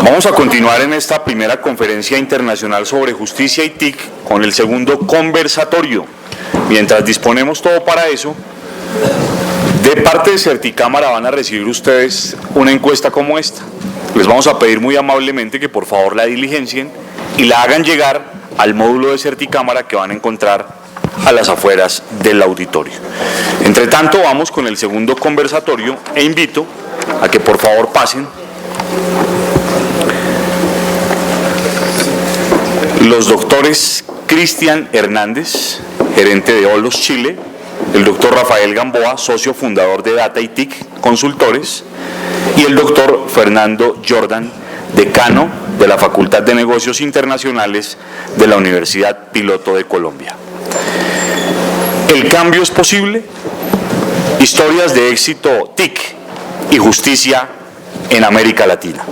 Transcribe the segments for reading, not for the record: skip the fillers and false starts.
Vamos a continuar en esta primera conferencia internacional sobre justicia y TIC con el segundo conversatorio. Mientras disponemos todo para eso, de parte de Certicámara van a recibir ustedes una encuesta como esta. Les vamos a pedir muy amablemente que por favor la diligencien y la hagan llegar al módulo de Certicámara que van a encontrar a las afueras del auditorio. Entre tanto, vamos con el segundo conversatorio e invito a que por favor pasen los doctores Cristian Hernández, gerente de Olos Chile, el doctor Rafael Gamboa, socio fundador de Data y TIC Consultores, y el doctor Fernando Jordan, decano de la Facultad de Negocios Internacionales de la Universidad Piloto de Colombia. ¿El cambio es posible? Historias de éxito TIC y justicia en América Latina.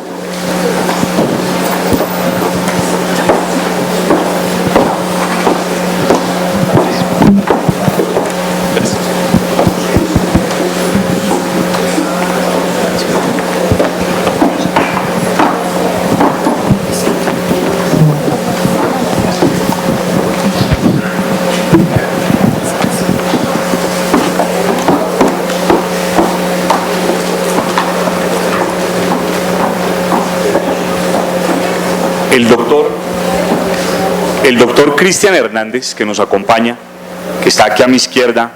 El doctor Cristian Hernández, que nos acompaña, que está aquí a mi izquierda,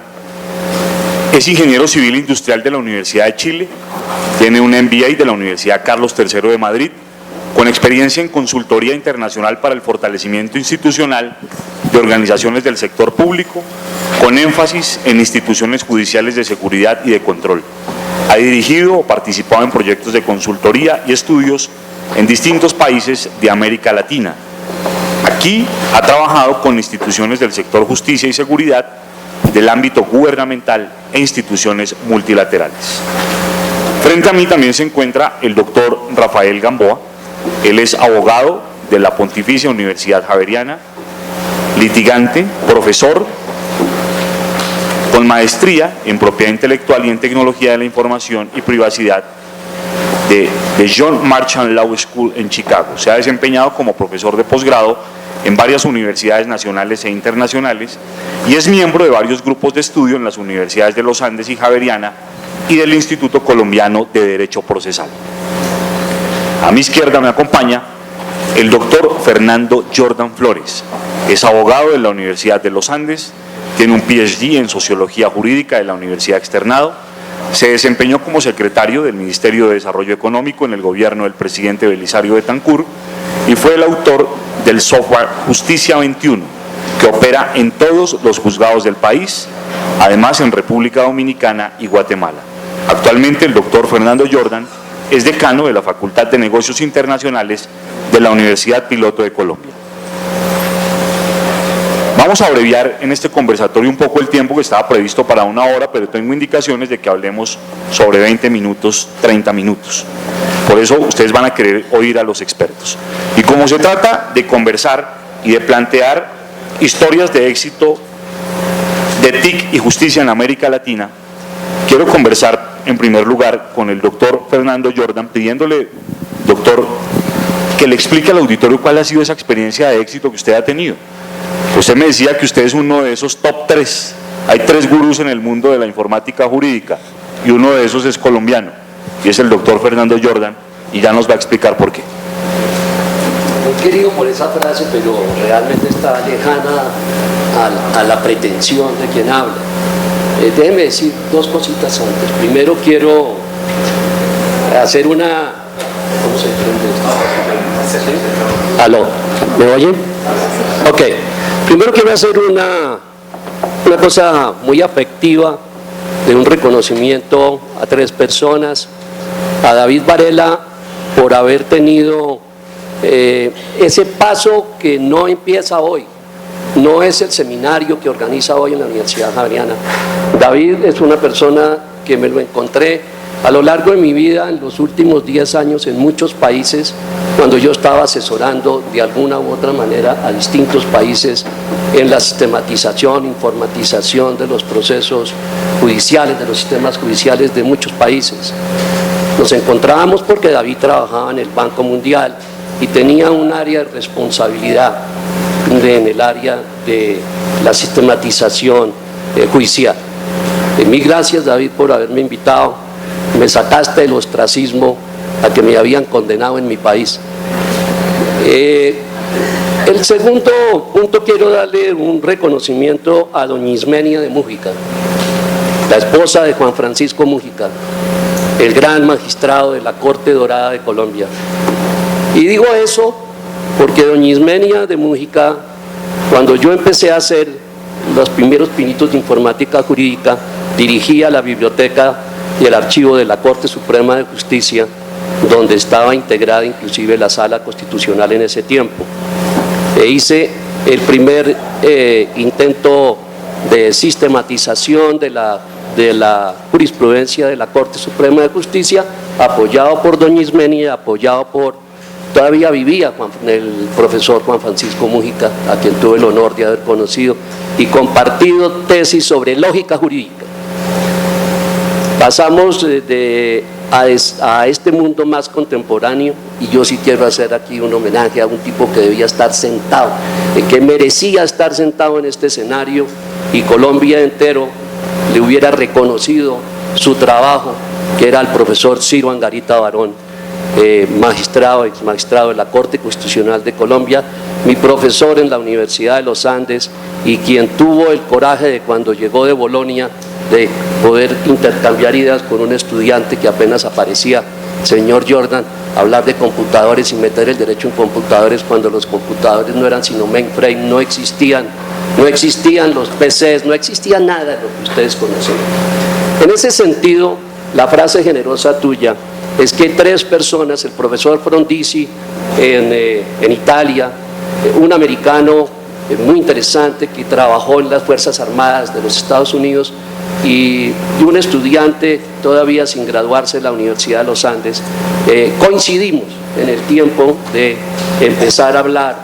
es ingeniero civil industrial de la Universidad de Chile, tiene un MBA de la Universidad Carlos III de Madrid, con experiencia en consultoría internacional para el fortalecimiento institucional de organizaciones del sector público, con énfasis en instituciones judiciales de seguridad y de control. Ha dirigido o participado en proyectos de consultoría y estudios en distintos países de América Latina. Aquí ha trabajado con instituciones del sector justicia y seguridad, del ámbito gubernamental e instituciones multilaterales. Frente a mí también se encuentra el doctor Rafael Gamboa. Él es abogado de la Pontificia Universidad Javeriana, litigante, profesor, con maestría en propiedad intelectual y en tecnología de la información y privacidad de John Marshall Law School en Chicago. Se ha desempeñado como profesor de posgrado en varias universidades nacionales e internacionales y es miembro de varios grupos de estudio en las universidades de los Andes y Javeriana y del Instituto Colombiano de Derecho Procesal. A mi izquierda me acompaña el doctor Fernando Jordan Flores. Es abogado de la Universidad de los Andes, tiene un PhD en Sociología Jurídica de la Universidad Externado, se desempeñó como secretario del Ministerio de Desarrollo Económico en el gobierno del presidente Belisario Betancur y fue el autor del software Justicia 21, que opera en todos los juzgados del país, además en República Dominicana y Guatemala. Actualmente el doctor Fernando Jordan es decano de la Facultad de Negocios Internacionales de la Universidad Piloto de Colombia. Vamos a abreviar en este conversatorio un poco el tiempo que estaba previsto para 1 hora, pero tengo indicaciones de que hablemos sobre 20 minutos, 30 minutos. Por eso ustedes van a querer oír a los expertos. Y como se trata de conversar y de plantear historias de éxito de TIC y justicia en América Latina, quiero conversar en primer lugar con el doctor Fernando Jordan, pidiéndole, doctor, que le explique al auditorio cuál ha sido esa experiencia de éxito que usted ha tenido. Usted me decía que usted es uno de esos top 3. Hay 3 gurús en el mundo de la informática jurídica y uno de esos es colombiano y es el doctor Fernando Jordan y ya nos va a explicar por qué. Muy querido por esa frase, pero realmente está lejana a la pretensión de quien habla. Déjeme decir 2 cositas antes. Primero quiero hacer una... ¿Cómo se prende? ¿Aló? ¿Me oyen? Ok. Primero quiero hacer una cosa muy afectiva de un reconocimiento a 3 personas, a David Varela por haber tenido ese paso que no empieza hoy, no es el seminario que organiza hoy en la Universidad Javeriana. David es una persona que me lo encontré a lo largo de mi vida, en los últimos 10 años, en muchos países, cuando yo estaba asesorando de alguna u otra manera a distintos países en la sistematización, informatización de los procesos judiciales, de los sistemas judiciales de muchos países. Nos encontrábamos porque David trabajaba en el Banco Mundial y tenía un área de responsabilidad en el área de la sistematización judicial. Mil gracias, David, por haberme invitado. Me sacaste del ostracismo a que me habían condenado en mi país. El segundo punto, quiero darle un reconocimiento a doña Ismenia de Múgica, la esposa de Juan Francisco Múgica, el gran magistrado de la Corte Dorada de Colombia. Y digo eso porque doña Ismenia de Múgica, cuando yo empecé a hacer los primeros pinitos de informática jurídica, dirigía la biblioteca y el archivo de la Corte Suprema de Justicia, donde estaba integrada inclusive la Sala Constitucional en ese tiempo. Hice el primer intento de sistematización de la jurisprudencia de la Corte Suprema de Justicia, apoyado por doña Ismenia, apoyado por, todavía vivía el profesor Juan Francisco Múgica, a quien tuve el honor de haber conocido, y compartido tesis sobre lógica jurídica. Pasamos a este mundo más contemporáneo, y yo sí quiero hacer aquí un homenaje a un tipo que debía estar sentado, que merecía estar sentado en este escenario, y Colombia entero le hubiera reconocido su trabajo, que era el profesor Ciro Angarita Barón, magistrado, ex magistrado de la Corte Constitucional de Colombia, mi profesor en la Universidad de los Andes, y quien tuvo el coraje de, cuando llegó de Bolonia, de poder intercambiar ideas con un estudiante que apenas aparecía, señor Jordan, hablar de computadores y meter el derecho en computadores cuando los computadores no eran sino mainframe, no existían los PCs, no existía nada de lo que ustedes conocen. En ese sentido, la frase generosa tuya es que 3 personas, el profesor Frondizi en Italia, un americano muy interesante que trabajó en las Fuerzas Armadas de los Estados Unidos, y un estudiante todavía sin graduarse de la Universidad de los Andes, coincidimos en el tiempo de empezar a hablar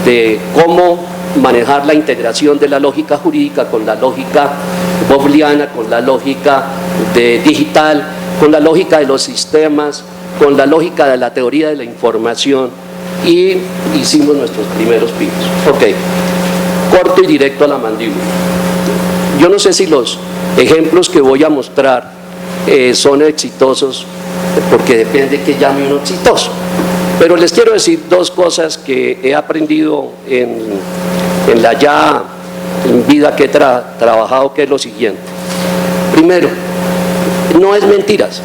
de cómo manejar la integración de la lógica jurídica con la lógica booleana, con la lógica digital, con la lógica de los sistemas, con la lógica de la teoría de la información, y hicimos nuestros primeros pinos. Ok, corto y directo a la mandíbula. Yo no sé si los ejemplos que voy a mostrar son exitosos, porque depende que llame uno exitoso, pero les quiero decir 2 cosas que he aprendido en la ya vida que he trabajado, que es lo siguiente. Primero, no es mentiras,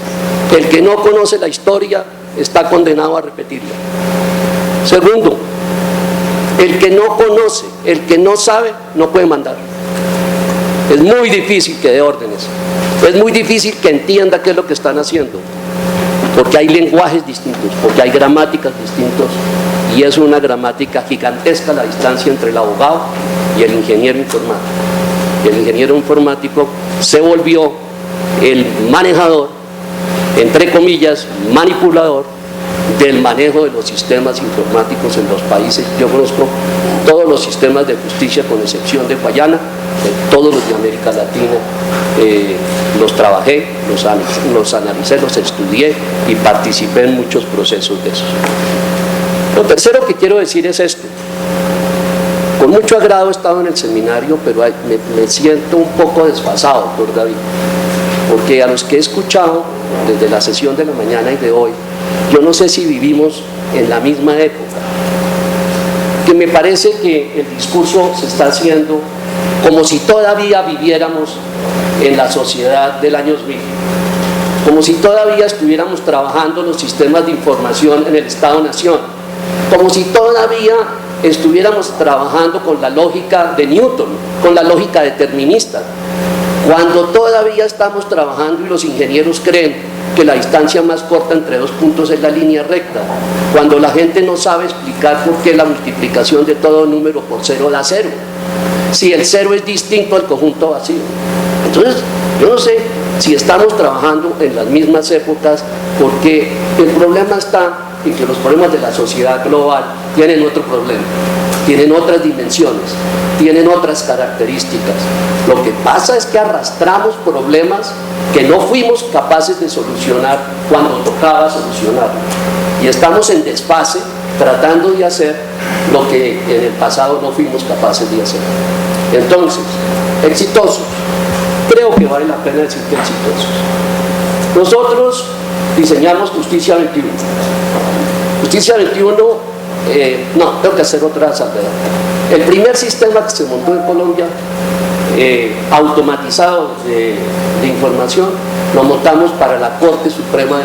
el que no conoce la historia está condenado a repetirla. Segundo, el que no conoce, el que no sabe, no puede mandar. Es muy difícil que dé órdenes, es muy difícil que entienda qué es lo que están haciendo, porque hay lenguajes distintos, porque hay gramáticas distintas, y es una gramática gigantesca la distancia entre el abogado y el ingeniero informático. Y el ingeniero informático se volvió el manejador, entre comillas, manipulador del manejo de los sistemas informáticos en los países. Yo conozco todos los sistemas de justicia con excepción de Guayana, todos los de América Latina, los trabajé, los analicé, los estudié y participé en muchos procesos de esos. Lo tercero que quiero decir es esto. Con mucho agrado he estado en el seminario, pero me siento un poco desfasado por David, porque a los que he escuchado desde la sesión de la mañana y de hoy, yo no sé si vivimos en la misma época, que me parece que el discurso se está haciendo como si todavía viviéramos en la sociedad del año 2000, como si todavía estuviéramos trabajando los sistemas de información en el Estado-Nación, como si todavía estuviéramos trabajando con la lógica de Newton, con la lógica determinista, cuando todavía estamos trabajando y los ingenieros creen que la distancia más corta entre 2 puntos es la línea recta, cuando la gente no sabe explicar por qué la multiplicación de todo número por 0 da 0, si el 0 es distinto al conjunto vacío. Entonces, yo no sé si estamos trabajando en las mismas épocas, porque el problema está en que los problemas de la sociedad global tienen otro problema, tienen otras dimensiones, tienen otras características. Lo que pasa es que arrastramos problemas que no fuimos capaces de solucionar cuando tocaba solucionarlos. Y estamos en desfase tratando de hacer lo que en el pasado no fuimos capaces de hacer. Entonces, exitosos. Creo que vale la pena decir que exitosos. Nosotros diseñamos Justicia 21. Justicia 21, no, tengo que hacer otra salvedad. El primer sistema que se montó en Colombia, automatizado de información, lo montamos para la Corte Suprema,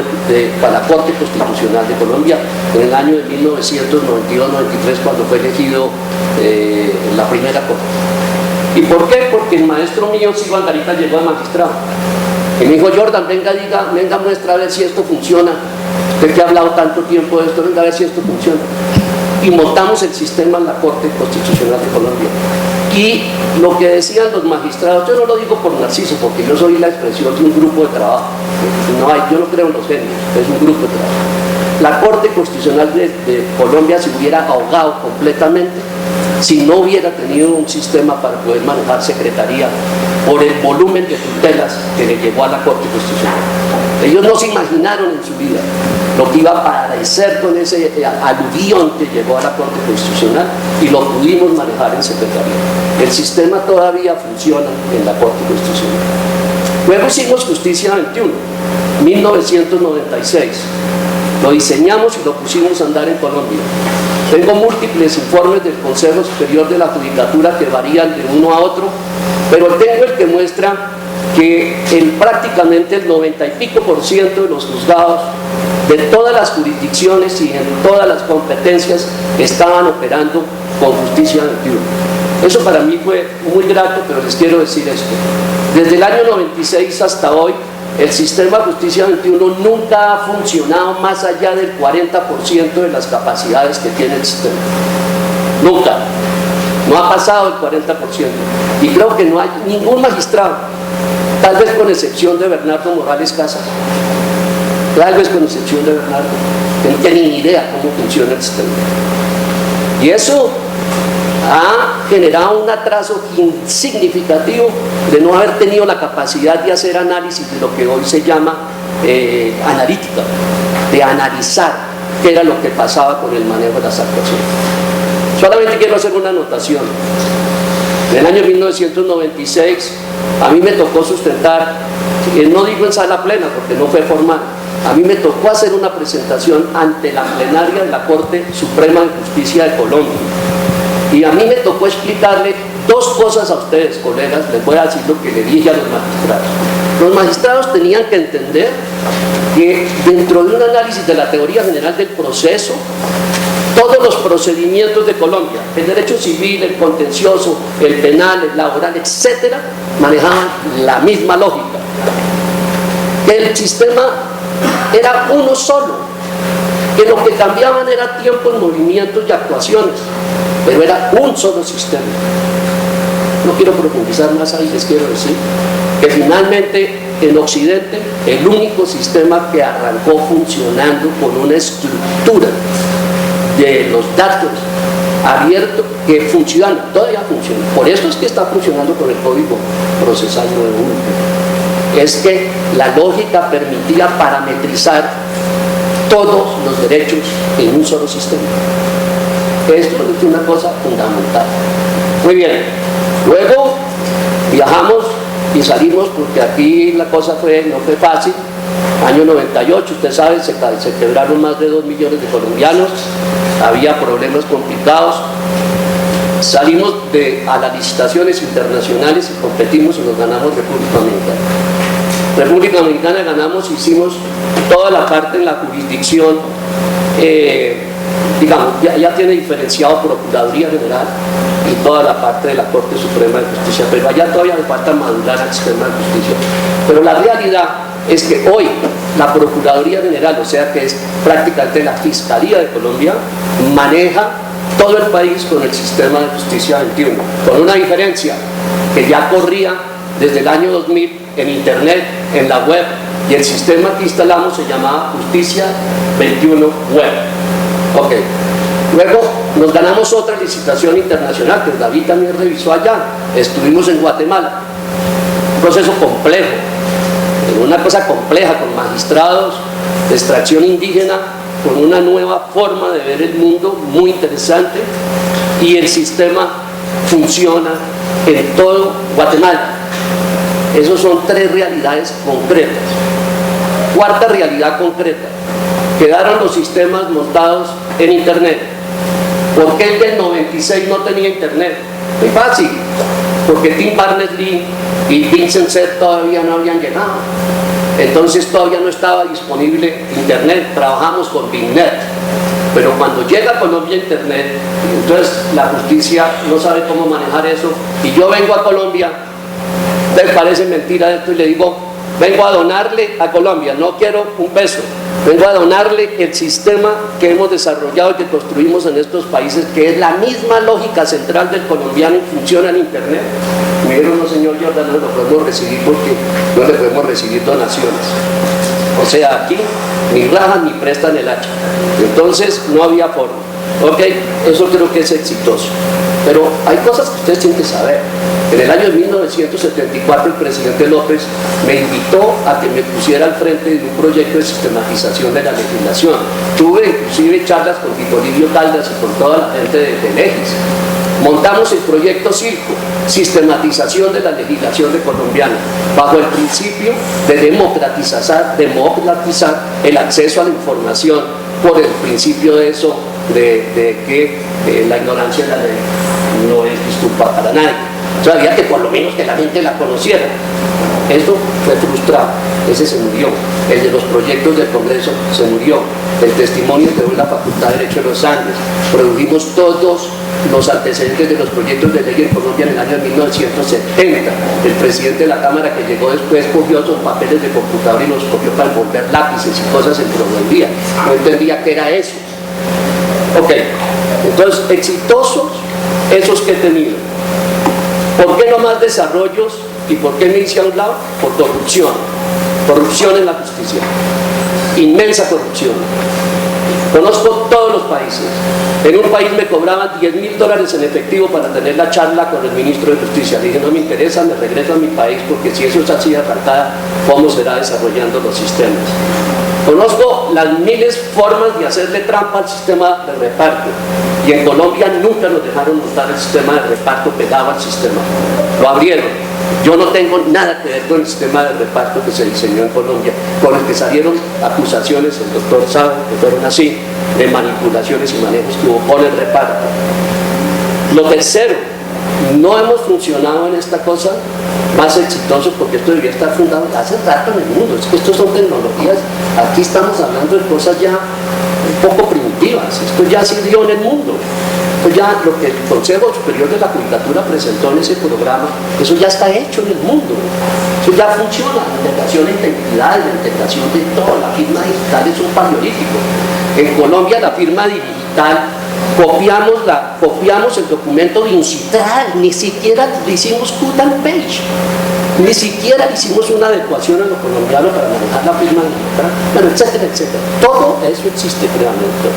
para la Corte Constitucional de Colombia, en el año de 1992-93, cuando fue elegido la primera Corte. ¿Y por qué? Porque el maestro mío, Silvio Angarita, llegó a magistrado. Y me dijo: Jordan, venga, muestra a ver si esto funciona. Usted que ha hablado tanto tiempo de esto, venga a ver si esto funciona. Y montamos el sistema en la Corte Constitucional de Colombia. Y lo que decían los magistrados, yo no lo digo por Narciso, porque yo soy la expresión de un grupo de trabajo. Yo no creo en los genios, es un grupo de trabajo. La Corte Constitucional de Colombia se hubiera ahogado completamente si no hubiera tenido un sistema para poder manejar secretaría por el volumen de tutelas que le llegó a la Corte Constitucional. Ellos no se imaginaron en su vida lo que iba a padecer con ese aluvión que llegó a la Corte Constitucional, y lo pudimos manejar en secretaría. El sistema todavía funciona en la Corte Constitucional. Luego hicimos Justicia 21, 1996. Lo diseñamos y lo pusimos a andar en Colombia. Tengo múltiples informes del Consejo Superior de la Judicatura que varían de uno a otro, pero tengo el que muestra que prácticamente el 90 y pico % de los juzgados de todas las jurisdicciones y en todas las competencias estaban operando con Justicia 21. Eso para mí fue muy grato, pero les quiero decir esto. Desde el año 96 hasta hoy, el sistema de Justicia 21 nunca ha funcionado más allá del 40% de las capacidades que tiene el sistema. Nunca. No ha pasado el 40%. Y creo que no hay ningún magistrado, tal vez con excepción de Bernardo Morales Casas, tal vez con excepción de Bernardo, que no tiene ni idea cómo funciona el sistema. Y eso ha generado un atraso significativo de no haber tenido la capacidad de hacer análisis de lo que hoy se llama analítica, de analizar qué era lo que pasaba con el manejo de las actuaciones. Solamente quiero hacer una anotación. En el año 1996 a mí me tocó sustentar, no digo en sala plena porque no fue formal, a mí me tocó hacer una presentación ante la plenaria de la Corte Suprema de Justicia de Colombia. Y a mí me tocó explicarle dos cosas a ustedes, colegas. Les voy a decir lo que le dije a los magistrados. Los magistrados tenían que entender que dentro de un análisis de la teoría general del proceso, todos los procedimientos de Colombia, el derecho civil, el contencioso, el penal, el laboral, etcétera, manejaban la misma lógica. El sistema era uno solo, que lo que cambiaban era tiempos, movimientos y actuaciones, pero era un solo sistema. No quiero profundizar más ahí, les quiero decir que finalmente en Occidente el único sistema que arrancó funcionando con una estructura de los datos abierto que funciona, todavía funciona. Por eso es que está funcionando con el Código Procesal 9.1. Es que la lógica permitía parametrizar todos los derechos en un solo sistema. Esto es una cosa fundamental. Muy bien, luego viajamos y salimos, porque aquí la cosa no fue fácil. Año 98, usted sabe, se quebraron más de 2 millones de colombianos, había problemas complicados. Salimos a las licitaciones internacionales y competimos y nos ganamos República Dominicana. República Dominicana ganamos, hicimos toda la parte en la jurisdicción, digamos, ya tiene diferenciado Procuraduría General y toda la parte de la Corte Suprema de Justicia, pero allá todavía le falta madurar al sistema de justicia. Pero la realidad es que hoy la Procuraduría General, o sea que es prácticamente la Fiscalía de Colombia, maneja todo el país con el sistema de Justicia 21, con una diferencia que ya corría desde el año 2000 en internet, en la web, y el sistema que instalamos se llamaba Justicia 21 Web. Ok. Luego nos ganamos otra licitación internacional, que David también revisó allá. Estuvimos en Guatemala, un proceso complejo, una cosa compleja, con magistrados de extracción indígena, con una nueva forma de ver el mundo muy interesante, y el sistema funciona en todo Guatemala. Esas son tres realidades concretas. Cuarta realidad concreta: quedaron los sistemas montados en Internet. ¿Por qué el del 96 no tenía Internet? Muy fácil, porque Tim Berners-Lee y Vincent Cerf todavía no habían llegado. Entonces todavía no estaba disponible Internet. Trabajamos con BitNet. Pero cuando llega a Colombia Internet, entonces la justicia no sabe cómo manejar eso. Y yo vengo a Colombia, me parece mentira esto, y le digo: vengo a donarle a Colombia, no quiero un peso, vengo a donarle el sistema que hemos desarrollado y que construimos en estos países, que es la misma lógica central del colombiano y funciona en Internet. Me dijeron: no, señor Jordan, no lo podemos recibir porque no le podemos recibir donaciones. O sea, aquí ni rajan ni prestan el hacha. Entonces no había forma. Ok, eso creo que es exitoso. Pero hay cosas que ustedes tienen que saber. En el año 1974 el presidente López me invitó a que me pusiera al frente de un proyecto de sistematización de la legislación. Tuve inclusive charlas con Tito Livio Caldas y con toda la gente de Legis. Montamos el proyecto Circo, sistematización de la legislación de colombiana, bajo el principio de democratizar el acceso a la información, por el principio de eso, de que la ignorancia de la ley no es disculpa para nadie. O sea, había que por lo menos que la gente la conociera. Esto fue frustrado, ese se murió. El de los proyectos del Congreso se murió. El testimonio que dio la Facultad de Derecho de los Andes. Produjimos todos los antecedentes de los proyectos de ley en Colombia en el año 1970. El presidente de la Cámara, que llegó después, cogió esos papeles de computador y los cogió para envolver lápices y cosas en proveeduría. No entendía qué era eso. Ok, entonces, exitosos esos que he tenido. ¿Por qué no más desarrollos? ¿Y por qué me hice a un lado? Por corrupción. Corrupción en la justicia. Inmensa corrupción. Conozco todos los países. En un país me cobraban $10.000 en efectivo para tener la charla con el ministro de Justicia. Le dije: no me interesa, me regreso a mi país, porque si eso es así de arrancada, ¿cómo será desarrollando los sistemas? Conozco las miles formas de hacerle trampa al sistema de reparto, y en Colombia nunca nos dejaron montar el sistema de reparto pegado al sistema. Lo abrieron. Yo no tengo nada que ver con el sistema de reparto que se diseñó en Colombia, con el que salieron acusaciones, el doctor sabe que fueron así, de manipulaciones y manejos que hubo con el reparto. Lo tercero, no hemos funcionado en esta cosa más exitoso, porque esto debería estar fundado hace rato en el mundo. Es que estos son tecnologías, aquí estamos hablando de cosas ya un poco primitivas. Esto ya se dio en el mundo. Esto ya, lo que el Consejo Superior de la Judicatura presentó en ese programa, eso ya está hecho en el mundo. Eso ya funciona. La integración de identidades, la integración de todo. La firma digital es un paleolítico. En Colombia la firma digital, copiamos el documento de Incitral, ni siquiera le hicimos cut and page, ni siquiera hicimos una adecuación a lo colombiano para manejar la firma digital, bueno, etcétera, etcétera. Todo eso existe realmente.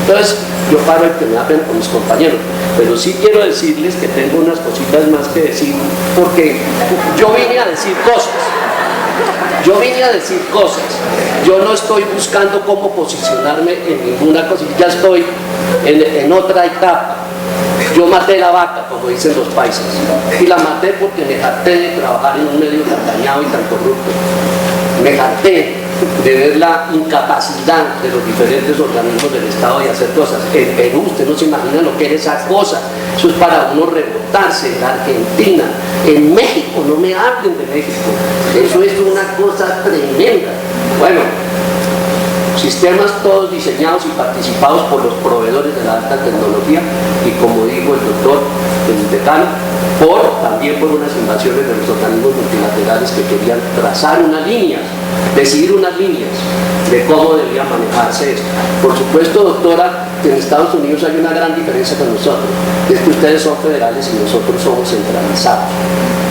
Entonces, yo paro el que me hablen con mis compañeros, pero sí quiero decirles que tengo unas cositas más que decir, porque yo vine a decir cosas. Yo no estoy buscando cómo posicionarme en ninguna cosa, ya estoy en otra etapa. Yo maté la vaca, como dicen los paisas, y la maté porque me harté de trabajar en un medio tan dañado y tan corrupto. Me harté de ver la incapacidad de los diferentes organismos del Estado de hacer cosas. En Perú, usted no se imagina lo que es esa cosa. Eso es para uno rebotarse. En Argentina, en México, no me hablen de México. Eso es una cosa tremenda. Bueno, sistemas todos diseñados y participados por los proveedores de la alta tecnología, y como dijo el doctor, el decano, también por unas invasiones de los organismos multilaterales que querían trazar unas líneas, decidir unas líneas de cómo debía manejarse esto. Por supuesto, doctora, que en Estados Unidos hay una gran diferencia con nosotros, es que ustedes son federales y nosotros somos centralizados.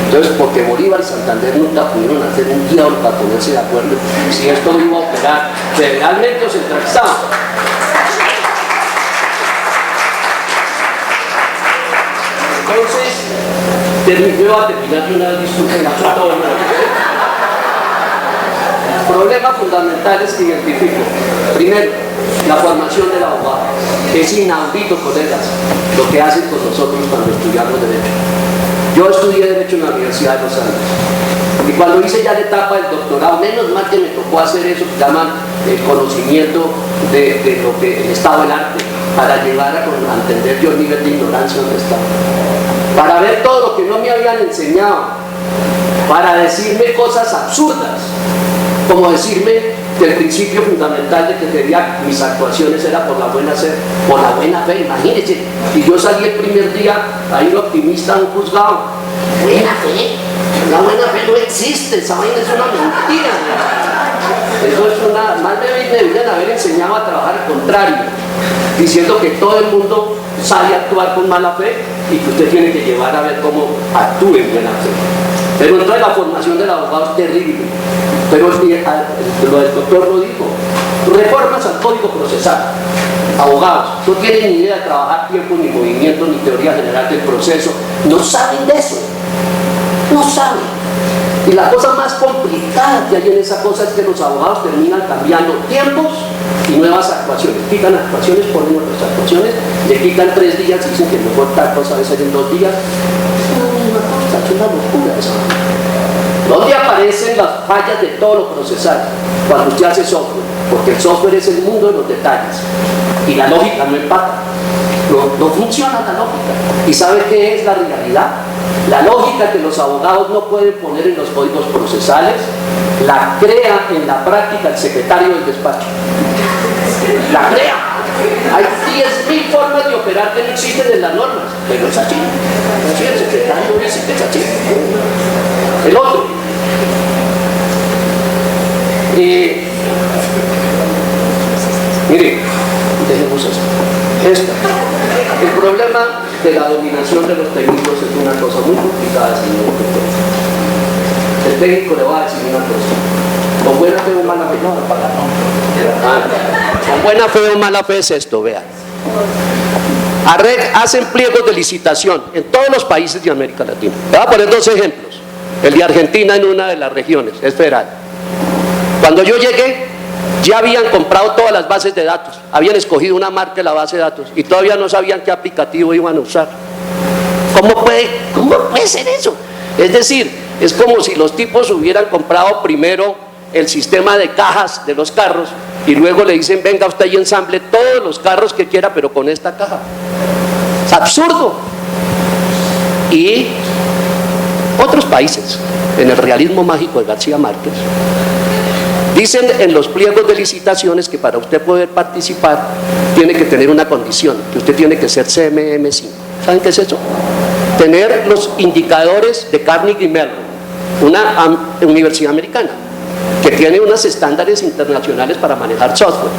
Entonces, porque Bolívar y Santander nunca pudieron hacer un diálogo para ponerse de acuerdo si esto iba a operar federalmente o centralizado. Yo voy a terminar de una vez, disculpen, el problema fundamental es que identifico, primero, la formación del abogado. Es inaudito, colegas, lo que hacen con nosotros cuando estudiamos Derecho. Yo estudié Derecho en la Universidad de Los Andes. Y cuando hice ya la etapa del doctorado, menos mal que me tocó hacer eso que llaman el conocimiento de lo que el estado del arte, para llegar a entender yo el nivel de ignorancia donde estaba. Para ver todo lo que no me habían enseñado, para decirme cosas absurdas, como decirme que el principio fundamental de que quería mis actuaciones era por la buena fe, imagínense, y yo salí el primer día ahí optimista a un juzgado. Buena fe, la buena fe no existe, esa vaina es una mentira. Eso es una, más me deberían haber enseñado a trabajar al contrario, diciendo que todo el mundo sale a actuar con mala fe y que usted tiene que llevar a ver cómo actúe en buena fe. Pero entonces la formación del abogado es terrible. Pero lo del doctor lo dijo. Reformas al Código Procesal. Abogados, no tienen ni idea de trabajar tiempo, ni movimiento, ni teoría general del proceso. No saben de eso. No saben. Y la cosa más complicada que hay en esa cosa es que los abogados terminan cambiando tiempos y nuevas actuaciones. Quitan actuaciones, ponen otras actuaciones, le quitan 3 días y dicen que mejor tal cosa a veces en 2 días. Es una locura eso. ¿Dónde aparecen las fallas de todo lo procesal? Cuando usted hace software, porque el software es el mundo de los detalles y la lógica no empata, no funciona la lógica. ¿Y sabe qué es la realidad? La lógica que los abogados no pueden poner en los códigos procesales la crea en la práctica el secretario del despacho. La crea. Hay 10.000 formas de operar que no existen en las normas, pero es así. El secretario dice que es así. El otro. Mire, dejemos esto. El problema de la dominación de los técnicos es una cosa muy complicada, señor doctor. El técnico le va a decir una cosa. Con buena fe o mala fe, con buena fe o mala fe es esto, vean. Hacen pliegos de licitación en todos los países de América Latina. Le voy a poner 2 ejemplos. El de Argentina en una de las regiones, es federal. Cuando yo llegué, ya habían comprado todas las bases de datos, habían escogido una marca de la base de datos y todavía no sabían qué aplicativo iban a usar. ¿Cómo puede ser eso? Es decir, es como si los tipos hubieran comprado primero el sistema de cajas de los carros y luego le dicen, venga usted y ensamble todos los carros que quiera, pero con esta caja. Es absurdo. Y otros países, en el realismo mágico de García Márquez, dicen en los pliegos de licitaciones que para usted poder participar tiene que tener una condición, que usted tiene que ser CMM5. ¿Saben qué es eso? Tener los indicadores de Carnegie Mellon, una universidad americana, que tiene unos estándares internacionales para manejar software.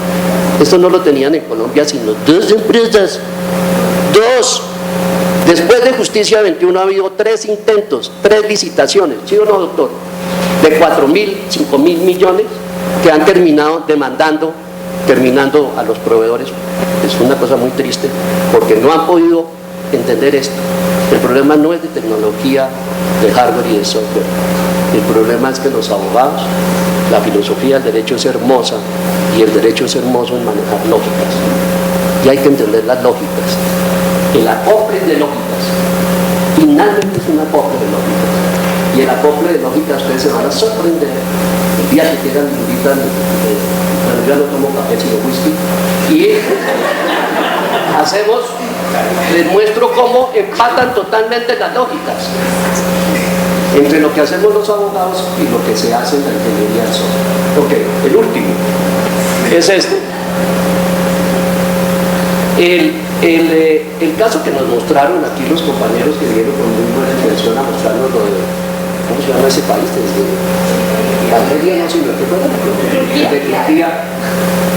Esto no lo tenían en Colombia sino 2 empresas. 2. Después de Justicia 21 ha habido 3 intentos, 3 licitaciones, ¿sí o no, doctor? De 4.000, 5.000 millones que han terminado terminando a los proveedores. Es una cosa muy triste porque no han podido entender esto. El problema no es de tecnología, de hardware y de software. El problema es que los abogados, la filosofía del derecho es hermosa y el derecho es hermoso en manejar lógicas. Y hay que entender las lógicas. El acople de lógicas, finalmente es un acople de lógicas. Y el acople de lógicas ustedes se van a sorprender. El día que quieran me invitan, yo no tomo café sino whisky. Y les muestro cómo empatan totalmente las lógicas entre lo que hacemos los abogados y lo que se hace en la ingeniería del software. Ok, el último es este. El caso que nos mostraron aquí los compañeros que vinieron con muy buena intención a mostrarnos lo de, ¿cómo se llama ese país? Desde Algeria, no sé, ¿qué fue? Desde Turquía.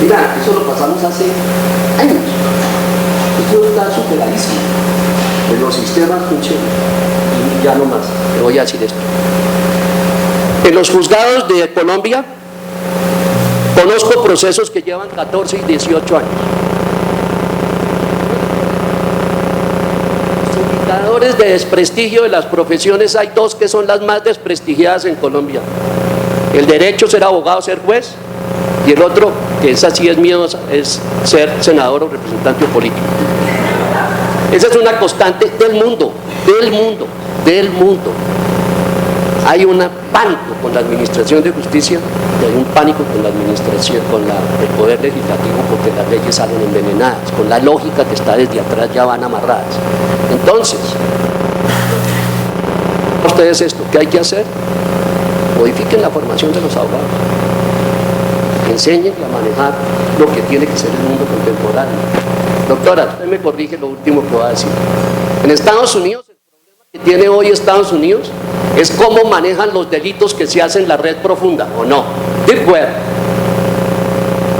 Mira, eso lo pasamos hace años. Esto está superadísimo. En los sistemas funciona. Y ya no más, te voy a decir esto. En los juzgados de Colombia, conozco procesos que llevan 14 y 18 años. factores de desprestigio de las profesiones hay dos que son las más desprestigiadas en Colombia. El derecho, ser abogado, ser juez, y el otro, que esa sí es miedosa, es ser senador o representante político. Esa es una constante del mundo. Hay un pánico con la administración de justicia y hay un pánico con la administración, con el poder legislativo, porque las leyes salen envenenadas, con la lógica que está desde atrás ya van amarradas. Entonces, ustedes esto, ¿qué hay que hacer? Modifiquen la formación de los abogados, enseñen a manejar lo que tiene que ser el mundo contemporáneo. Doctora, usted me corrige lo último que va a decir. En Estados Unidos, el problema que tiene hoy Estados Unidos es cómo manejan los delitos que se hacen en la red profunda, ¿o no? Deep Web,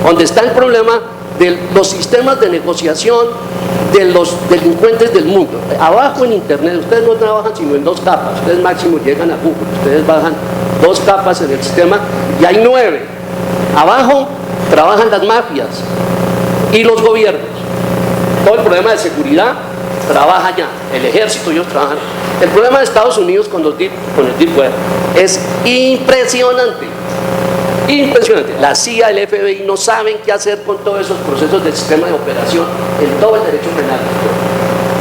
donde está el problema de los sistemas de negociación de los delincuentes del mundo. Abajo en Internet, ustedes no trabajan sino en dos capas, ustedes máximo llegan a Google, ustedes bajan dos capas en el sistema y hay 9. Abajo trabajan las mafias y los gobiernos. Todo el problema de seguridad trabaja ya, el ejército, ellos trabajan. El problema de Estados Unidos con el Deep Web es impresionante. La CIA, el FBI no saben qué hacer con todos esos procesos del sistema de operación en todo el derecho penal,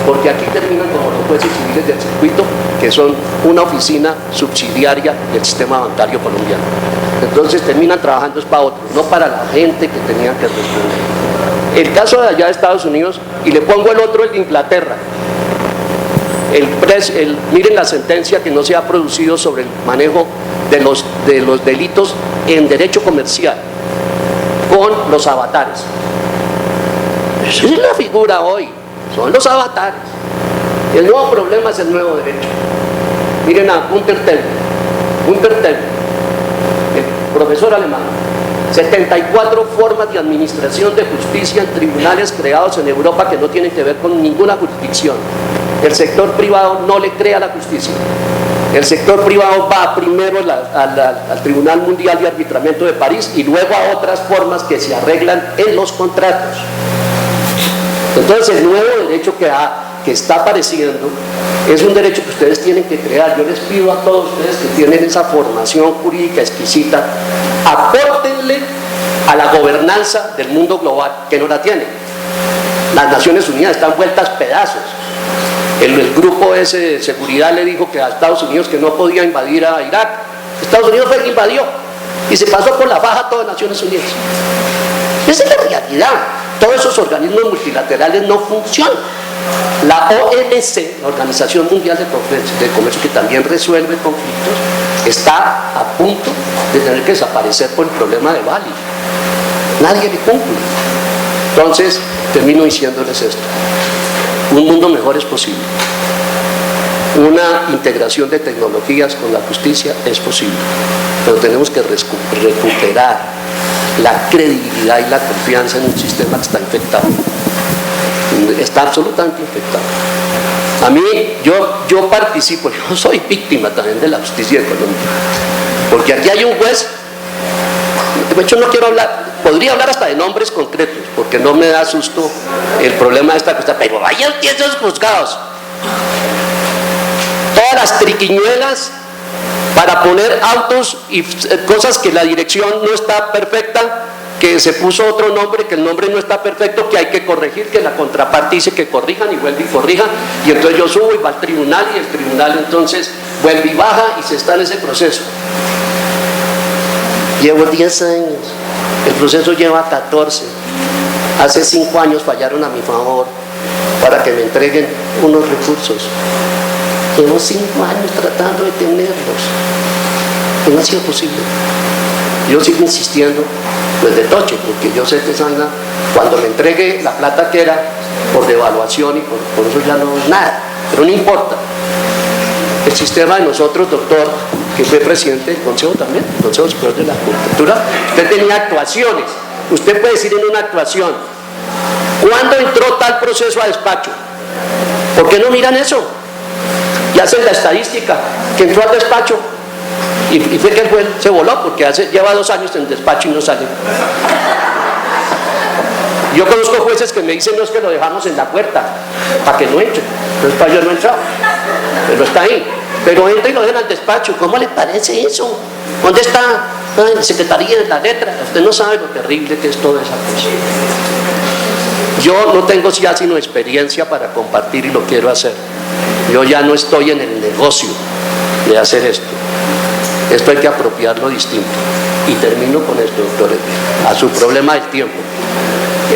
porque aquí terminan como los jueces civiles del circuito, que son una oficina subsidiaria del sistema bancario colombiano. Entonces terminan trabajando es para otros, no para la gente que tenían que responder. El caso de allá de Estados Unidos, y le pongo el otro, el de Inglaterra. Miren la sentencia que no se ha producido sobre el manejo de los delitos en derecho comercial con los avatares. Esa es la figura hoy, son los avatares. El nuevo problema es el nuevo derecho. Miren a Gunther Tell, el profesor alemán. 74 formas de administración de justicia en tribunales creados en Europa que no tienen que ver con ninguna jurisdicción. El sector privado no le crea la justicia. El sector privado va primero al Tribunal Mundial de Arbitramiento de París y luego a otras formas que se arreglan en los contratos. Entonces el nuevo derecho que está apareciendo es un derecho que ustedes tienen que crear. Yo les pido a todos ustedes que tienen esa formación jurídica exquisita, apórtenle a la gobernanza del mundo global, que no la tienen. Las Naciones Unidas están vueltas pedazos. El grupo ese de seguridad le dijo que a Estados Unidos que no podía invadir a Irak. Estados Unidos fue el que invadió y se pasó por la faja a todas las Naciones Unidas. Esa es la realidad. Todos esos organismos multilaterales no funcionan. La OMC, la Organización Mundial de Comercio, que también resuelve conflictos, está a punto de tener que desaparecer por el problema de Bali. Nadie le cumple. Entonces, termino diciéndoles esto. Un mundo mejor es posible. Una integración de tecnologías con la justicia es posible, pero tenemos que recuperar la credibilidad y la confianza en un sistema que está infectado. Está absolutamente infectado. A mí, yo participo, yo soy víctima también de la justicia de Colombia, porque aquí hay un juez, de hecho no quiero hablar, podría hablar hasta de nombres concretos, porque no me da susto el problema de esta cuestión, pero vayan esos juzgados, todas las triquiñuelas para poner autos y cosas que la dirección no está perfecta, que se puso otro nombre, que el nombre no está perfecto, que hay que corregir, que la contraparte dice que corrijan y vuelve y corrijan, y entonces yo subo y va al tribunal y el tribunal entonces vuelve y baja y se está en ese proceso. Llevo 10 años, el proceso lleva 14, hace 5 años fallaron a mi favor para que me entreguen unos recursos. Llevo 5 años tratando de tenerlos y no ha sido posible. Yo sigo insistiendo desde Toche, porque yo sé que cuando me entregue la plata que era por devaluación y por eso ya no es nada, pero no importa. El sistema de nosotros, doctor, que fue presidente del Consejo también, el Consejo Superior de la Judicatura, usted tenía actuaciones. Usted puede decir en una actuación, ¿cuándo entró tal proceso a despacho? ¿Por qué no miran eso? Y hacen la estadística, que entró al despacho. Y fue que el juez se voló porque lleva 2 años en despacho y no sale. Yo conozco jueces que me dicen, no, es que lo dejamos en la puerta para que no entre. Entonces para yo no he entrado, pero está ahí. Pero entra y lo dejan al despacho. ¿Cómo le parece eso? ¿Dónde está la secretaría de la letra? Usted no sabe lo terrible que es toda esa cosa. Yo no tengo ya sino experiencia para compartir y lo quiero hacer. Yo ya no estoy en el negocio de hacer esto. Esto hay que apropiarlo distinto. Y termino con esto, doctor, a su problema del tiempo.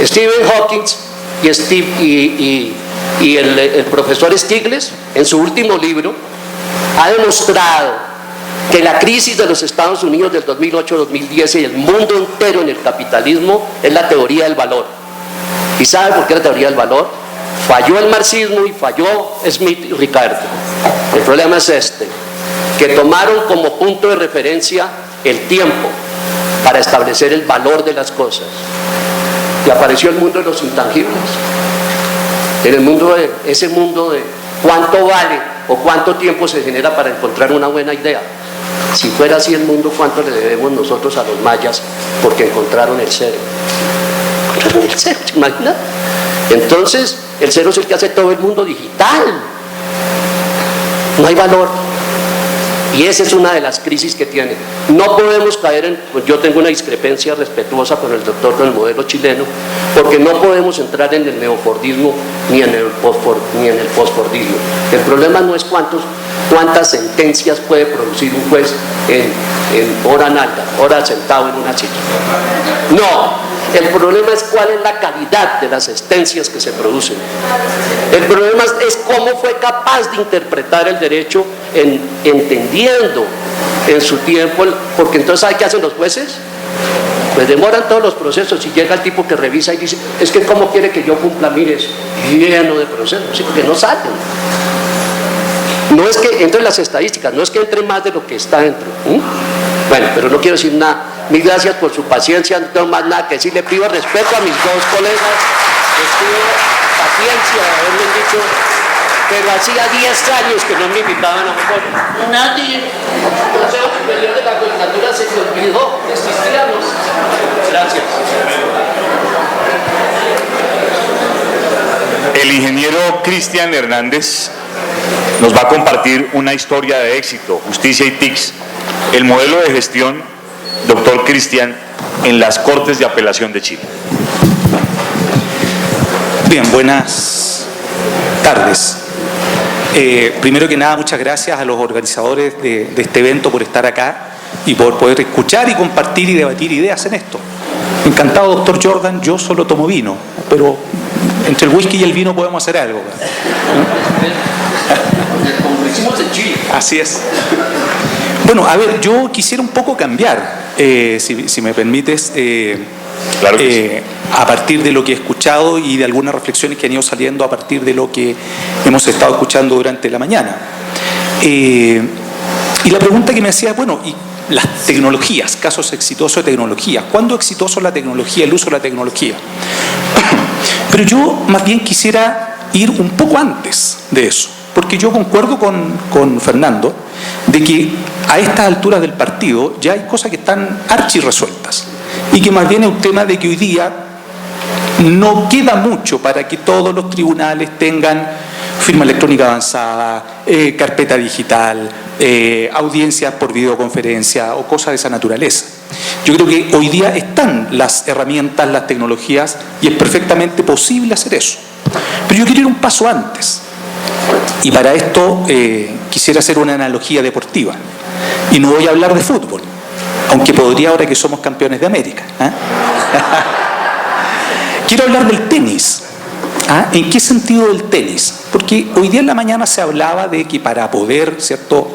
Stephen Hawking y el profesor Stiglitz, en su último libro, ha demostrado que la crisis de los Estados Unidos del 2008-2010 y el mundo entero en el capitalismo es la teoría del valor. ¿Y sabe por qué la teoría del valor? Falló el marxismo y falló Smith y Ricardo. El problema es este, que tomaron como punto de referencia el tiempo para establecer el valor de las cosas. Y apareció el mundo de los intangibles. En el mundo ese mundo de cuánto vale o cuánto tiempo se genera para encontrar una buena idea. Si fuera así el mundo, ¿cuánto le debemos nosotros a los mayas porque encontraron el cero? Encontraron el cero, ¿se imagina? Entonces, el cero es el que hace todo el mundo digital. No hay valor. Y esa es una de las crisis que tiene. No podemos caer en, pues yo tengo una discrepancia respetuosa con el doctor, con el modelo chileno, porque no podemos entrar en el neofordismo ni en el posfordismo. El problema no es cuántas sentencias puede producir un juez en hora nalga, hora sentado en una silla. No. El problema es cuál es la calidad de las sentencias que se producen. El problema es cómo fue capaz de interpretar el derecho entendiendo en su tiempo, porque entonces ¿sabe qué hacen los jueces? Pues demoran todos los procesos y llega el tipo que revisa y dice, es que ¿cómo quiere que yo cumpla? Mire, es lleno de procesos, ¿sí? Porque no salen. No es que entre las estadísticas, no es que entre más de lo que está dentro. Bueno, pero no quiero decir nada. Mil gracias por su paciencia, no tengo más nada que decir. Le pido respeto a mis dos colegas, les pido paciencia de haberles dicho, pero hacía 10 años que no me invitaban a un foro. Nadie, el Consejo Superior de la Judicatura se me olvidó, existíamos. Gracias. El ingeniero Cristian Hernández nos va a compartir una historia de éxito, justicia y TICS, el modelo de gestión, doctor Cristian, en las Cortes de Apelación de Chile. Bien, buenas tardes. Primero que nada, muchas gracias a los organizadores de este evento por estar acá y por poder escuchar y compartir y debatir ideas en esto. Encantado, doctor Jordan, yo solo tomo vino, pero entre el whisky y el vino podemos hacer algo. Como hicimos en Chile. Así es. Bueno, a ver, yo quisiera un poco cambiar, si me permites, Claro que sí. a partir de lo que he escuchado y de algunas reflexiones que han ido saliendo a partir de lo que hemos estado escuchando durante la mañana. Y la pregunta que me hacía, bueno, y las tecnologías, casos exitosos de tecnología, ¿cuándo es exitoso la tecnología, el uso de la tecnología? Pero yo más bien quisiera ir un poco antes de eso, porque yo concuerdo con Fernando de que a estas alturas del partido ya hay cosas que están archirresueltas y que más bien es un tema de que hoy día no queda mucho para que todos los tribunales tengan firma electrónica avanzada, carpeta digital, audiencias por videoconferencia o cosas de esa naturaleza. Yo creo que hoy día están las herramientas, las tecnologías y es perfectamente posible hacer eso. Pero yo quiero ir un paso antes. Y para esto quisiera hacer una analogía deportiva. Y no voy a hablar de fútbol, aunque podría ahora que somos campeones de América. Quiero hablar del tenis. ¿En qué sentido del tenis? Porque hoy día en la mañana se hablaba de que para poder, ¿cierto?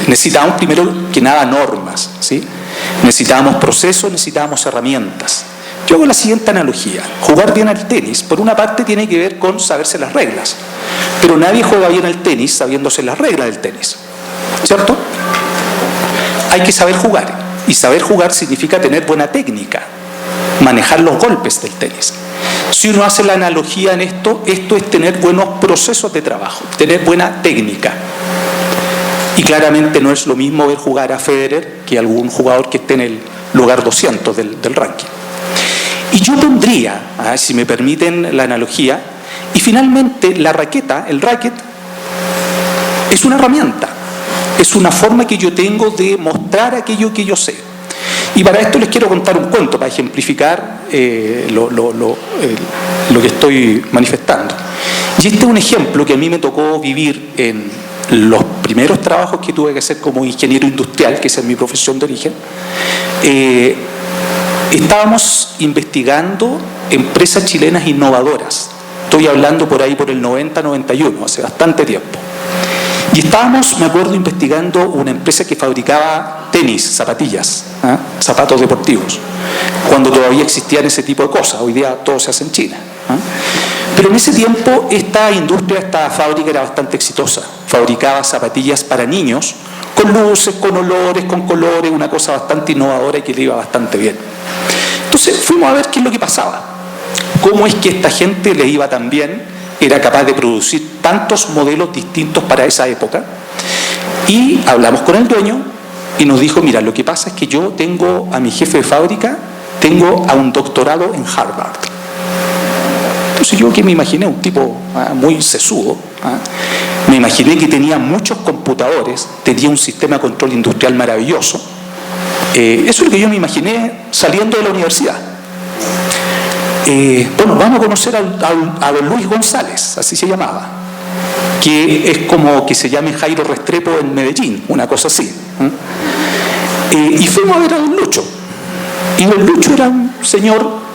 Necesitábamos primero que nada normas, ¿sí? Necesitábamos procesos, necesitábamos herramientas. Yo hago la siguiente analogía. Jugar bien al tenis, por una parte, tiene que ver con saberse las reglas. Pero nadie juega bien al tenis sabiéndose las reglas del tenis, ¿cierto? Hay que saber jugar. Y saber jugar significa tener buena técnica, manejar los golpes del tenis. Si uno hace la analogía en esto es tener buenos procesos de trabajo, tener buena técnica. Y claramente no es lo mismo ver jugar a Federer que algún jugador que esté en el lugar 200 del ranking. Y yo pondría, si me permiten la analogía, y finalmente la raqueta, el racket, es una herramienta, es una forma que yo tengo de mostrar aquello que yo sé. Y para esto les quiero contar un cuento para ejemplificar lo que estoy manifestando. Y este es un ejemplo que a mí me tocó vivir en los primeros trabajos que tuve que hacer como ingeniero industrial, que esa es mi profesión de origen. Estábamos investigando empresas chilenas innovadoras. Estoy hablando por ahí por el 90-91, hace bastante tiempo. Y estábamos, me acuerdo, investigando una empresa que fabricaba tenis, zapatillas, zapatos deportivos, cuando todavía existían ese tipo de cosas. Hoy día todo se hace en China. Pero en ese tiempo esta industria, esta fábrica era bastante exitosa. Fabricaba zapatillas para niños, con luces, con olores, con colores, una cosa bastante innovadora y que le iba bastante bien. Entonces fuimos a ver qué es lo que pasaba. Cómo es que esta gente le iba tan bien, era capaz de producir tantos modelos distintos para esa época. Y hablamos con el dueño y nos dijo, mira, lo que pasa es que yo tengo a mi jefe de fábrica, tengo a un doctorado en Harvard. Entonces yo que me imaginé un tipo muy sesudo, me imaginé que tenía muchos computadores, tenía un sistema de control industrial maravilloso. Eso es lo que yo me imaginé saliendo de la universidad. Bueno, vamos a conocer a don Luis González, así se llamaba, que es como que se llame Jairo Restrepo en Medellín, una cosa así. Y fuimos a ver a don Lucho. Y don Lucho era un señor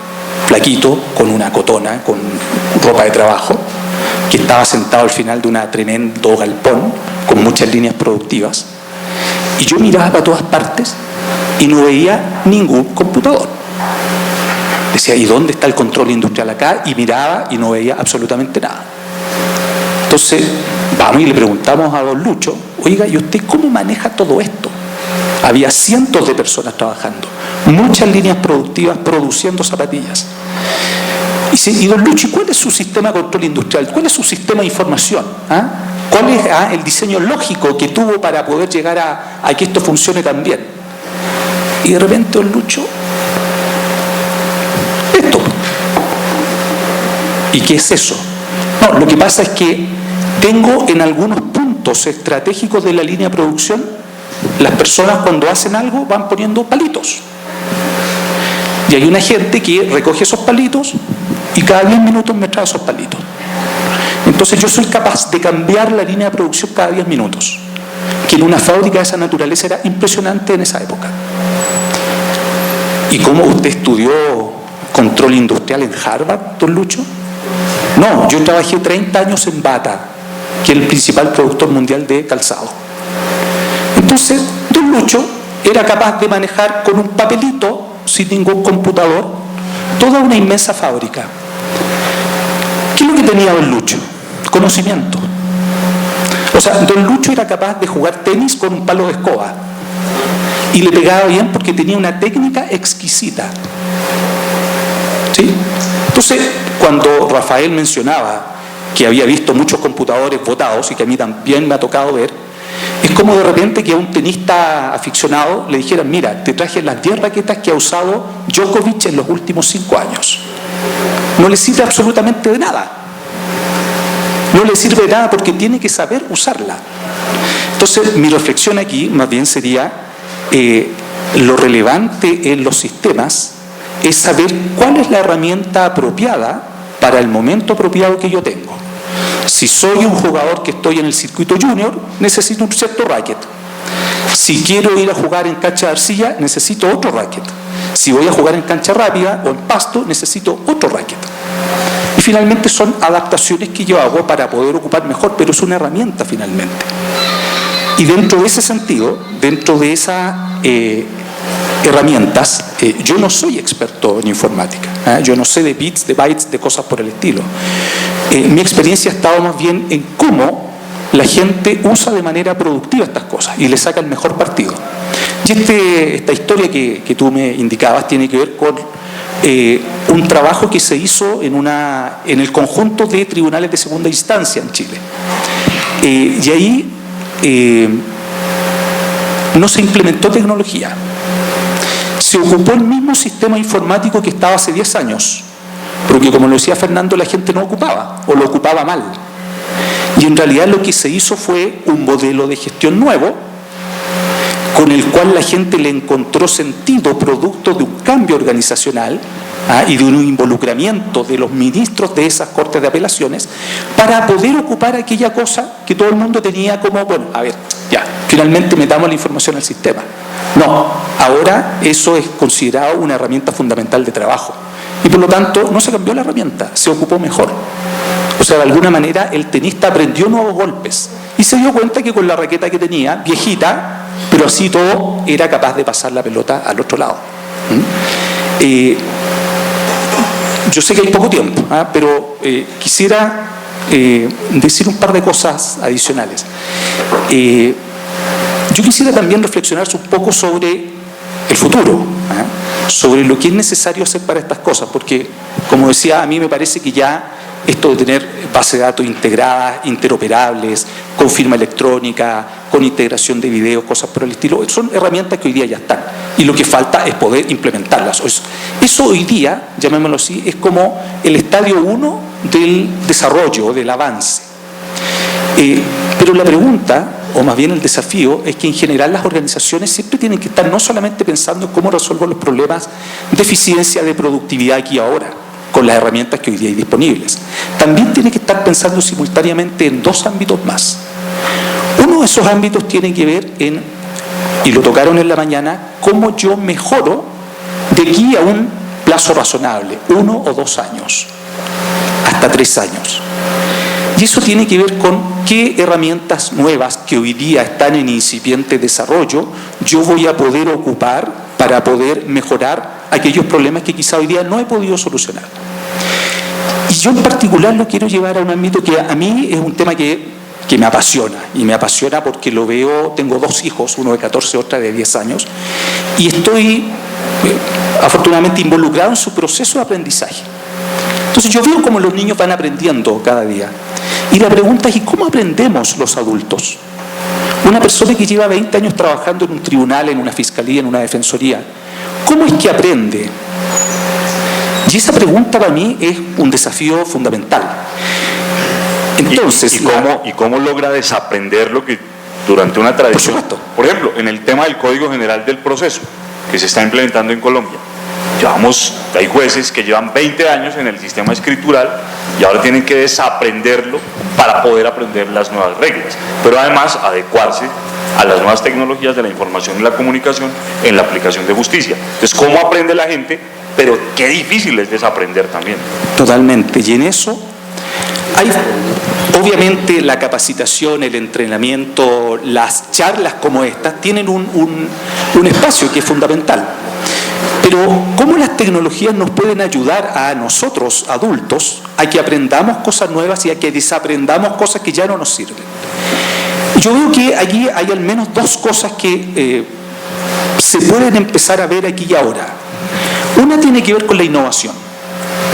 flaquito, con una cotona, con ropa de trabajo, que estaba sentado al final de un tremendo galpón, con muchas líneas productivas. Y yo miraba para todas partes y no veía ningún computador. Decía, ¿y dónde está el control industrial acá? Y miraba y no veía absolutamente nada. Entonces, vamos y le preguntamos a don Lucho, oiga, ¿y usted cómo maneja todo esto? Había cientos de personas trabajando, muchas líneas productivas produciendo zapatillas. Y don Lucho, ¿cuál es su sistema de control industrial? ¿Cuál es su sistema de información? ¿Cuál es el diseño lógico que tuvo para poder llegar a que esto funcione tan bien? Y de repente don Lucho, esto. ¿Y qué es eso? No, lo que pasa es que tengo en algunos puntos estratégicos de la línea de producción, las personas cuando hacen algo van poniendo palitos. Y hay una gente que recoge esos palitos y cada 10 minutos me trae esos palitos. Entonces yo soy capaz de cambiar la línea de producción cada 10 minutos, que en una fábrica de esa naturaleza era impresionante en esa época. ¿Y cómo usted estudió control industrial en Harvard, don Lucho? No, yo trabajé 30 años en Bata, que es el principal productor mundial de calzado. Entonces, don Lucho era capaz de manejar con un papelito, sin ningún computador, toda una inmensa fábrica. ¿Qué es lo que tenía don Lucho? Conocimiento. O sea, don Lucho era capaz de jugar tenis con un palo de escoba. Y le pegaba bien porque tenía una técnica exquisita. ¿Sí? Entonces, cuando Rafael mencionaba que había visto muchos computadores botados y que a mí también me ha tocado ver, es como de repente que a un tenista aficionado le dijeran, mira, te traje las 10 raquetas que ha usado Djokovic en los últimos 5 años. No le sirve absolutamente de nada. No le sirve de nada porque tiene que saber usarla. Entonces, mi reflexión aquí más bien sería, lo relevante en los sistemas es saber cuál es la herramienta apropiada para el momento apropiado que yo tengo. Si soy un jugador que estoy en el circuito junior, necesito un cierto racket. Si quiero ir a jugar en cancha de arcilla, necesito otro racket. Si voy a jugar en cancha rápida o en pasto, necesito otro racket. Y finalmente son adaptaciones que yo hago para poder ocupar mejor, pero es una herramienta finalmente. Y dentro de ese sentido, dentro de esas herramientas, yo no soy experto en informática, yo no sé de bits, de bytes, de cosas por el estilo. Mi experiencia ha estado más bien en cómo la gente usa de manera productiva estas cosas y le saca el mejor partido. Y esta historia que tú me indicabas tiene que ver con un trabajo que se hizo en el conjunto de tribunales de segunda instancia en Chile. Y ahí no se implementó tecnología. se ocupó el mismo sistema informático que estaba hace 10 años, porque como lo decía Fernando, la gente no ocupaba o lo ocupaba mal. Y en realidad lo que se hizo fue un modelo de gestión nuevo, con el cual la gente le encontró sentido producto de un cambio organizacional y de un involucramiento de los ministros de esas cortes de apelaciones para poder ocupar aquella cosa que todo el mundo tenía como, bueno, a ver, ya, finalmente metamos la información al sistema. No, ahora eso es considerado una herramienta fundamental de trabajo y por lo tanto no se cambió la herramienta, se ocupó mejor. O sea, de alguna manera el tenista aprendió nuevos golpes y se dio cuenta que con la raqueta que tenía, viejita, pero así todo, era capaz de pasar la pelota al otro lado. Yo sé que hay poco tiempo, pero quisiera decir un par de cosas adicionales. Yo quisiera también reflexionar un poco sobre el futuro, sobre lo que es necesario hacer para estas cosas, porque, como decía, a mí me parece que ya esto de tener bases de datos integradas, interoperables, con firma electrónica, con integración de videos, cosas por el estilo, son herramientas que hoy día ya están. Y lo que falta es poder implementarlas. Eso hoy día, llamémoslo así, es como el estadio 1 del desarrollo, del avance. Pero la pregunta, o más bien el desafío, es que en general las organizaciones siempre tienen que estar no solamente pensando en cómo resolver los problemas de eficiencia, de productividad aquí y ahora, con las herramientas que hoy día hay disponibles. También tiene que estar pensando simultáneamente en dos ámbitos más. Uno de esos ámbitos tiene que ver en, y lo tocaron en la mañana, cómo yo mejoro de aquí a un plazo razonable, 1 o 2 años, hasta 3 años. Y eso tiene que ver con qué herramientas nuevas que hoy día están en incipiente desarrollo yo voy a poder ocupar para poder mejorar aquellos problemas que quizá hoy día no he podido solucionar. Y yo en particular lo quiero llevar a un ámbito que a mí es un tema que me apasiona, y me apasiona porque lo veo, tengo 2 hijos, uno de 14, otra de 10 años, y estoy afortunadamente involucrado en su proceso de aprendizaje. Entonces yo veo cómo los niños van aprendiendo cada día. Y la pregunta es, ¿y cómo aprendemos los adultos? Una persona que lleva 20 años trabajando en un tribunal, en una fiscalía, en una defensoría, ¿cómo es que aprende? Y esa pregunta para mí es un desafío fundamental. Entonces, ¿Y cómo logra desaprender lo que durante una tradición? Por supuesto. Por ejemplo, en el tema del Código General del Proceso, que se está implementando en Colombia, hay jueces que llevan 20 años en el sistema escritural y ahora tienen que desaprenderlo para poder aprender las nuevas reglas, pero además adecuarse a las nuevas tecnologías de la información y la comunicación en la aplicación de justicia. Entonces, ¿cómo aprende la gente? Pero qué difícil es desaprender también. Totalmente, y en eso hay obviamente la capacitación, el entrenamiento, las charlas como estas tienen un espacio que es fundamental. Pero ¿cómo las tecnologías nos pueden ayudar a nosotros, adultos, a que aprendamos cosas nuevas y a que desaprendamos cosas que ya no nos sirven? Yo veo que aquí hay al menos 2 cosas que se pueden empezar a ver aquí y ahora. Una tiene que ver con la innovación.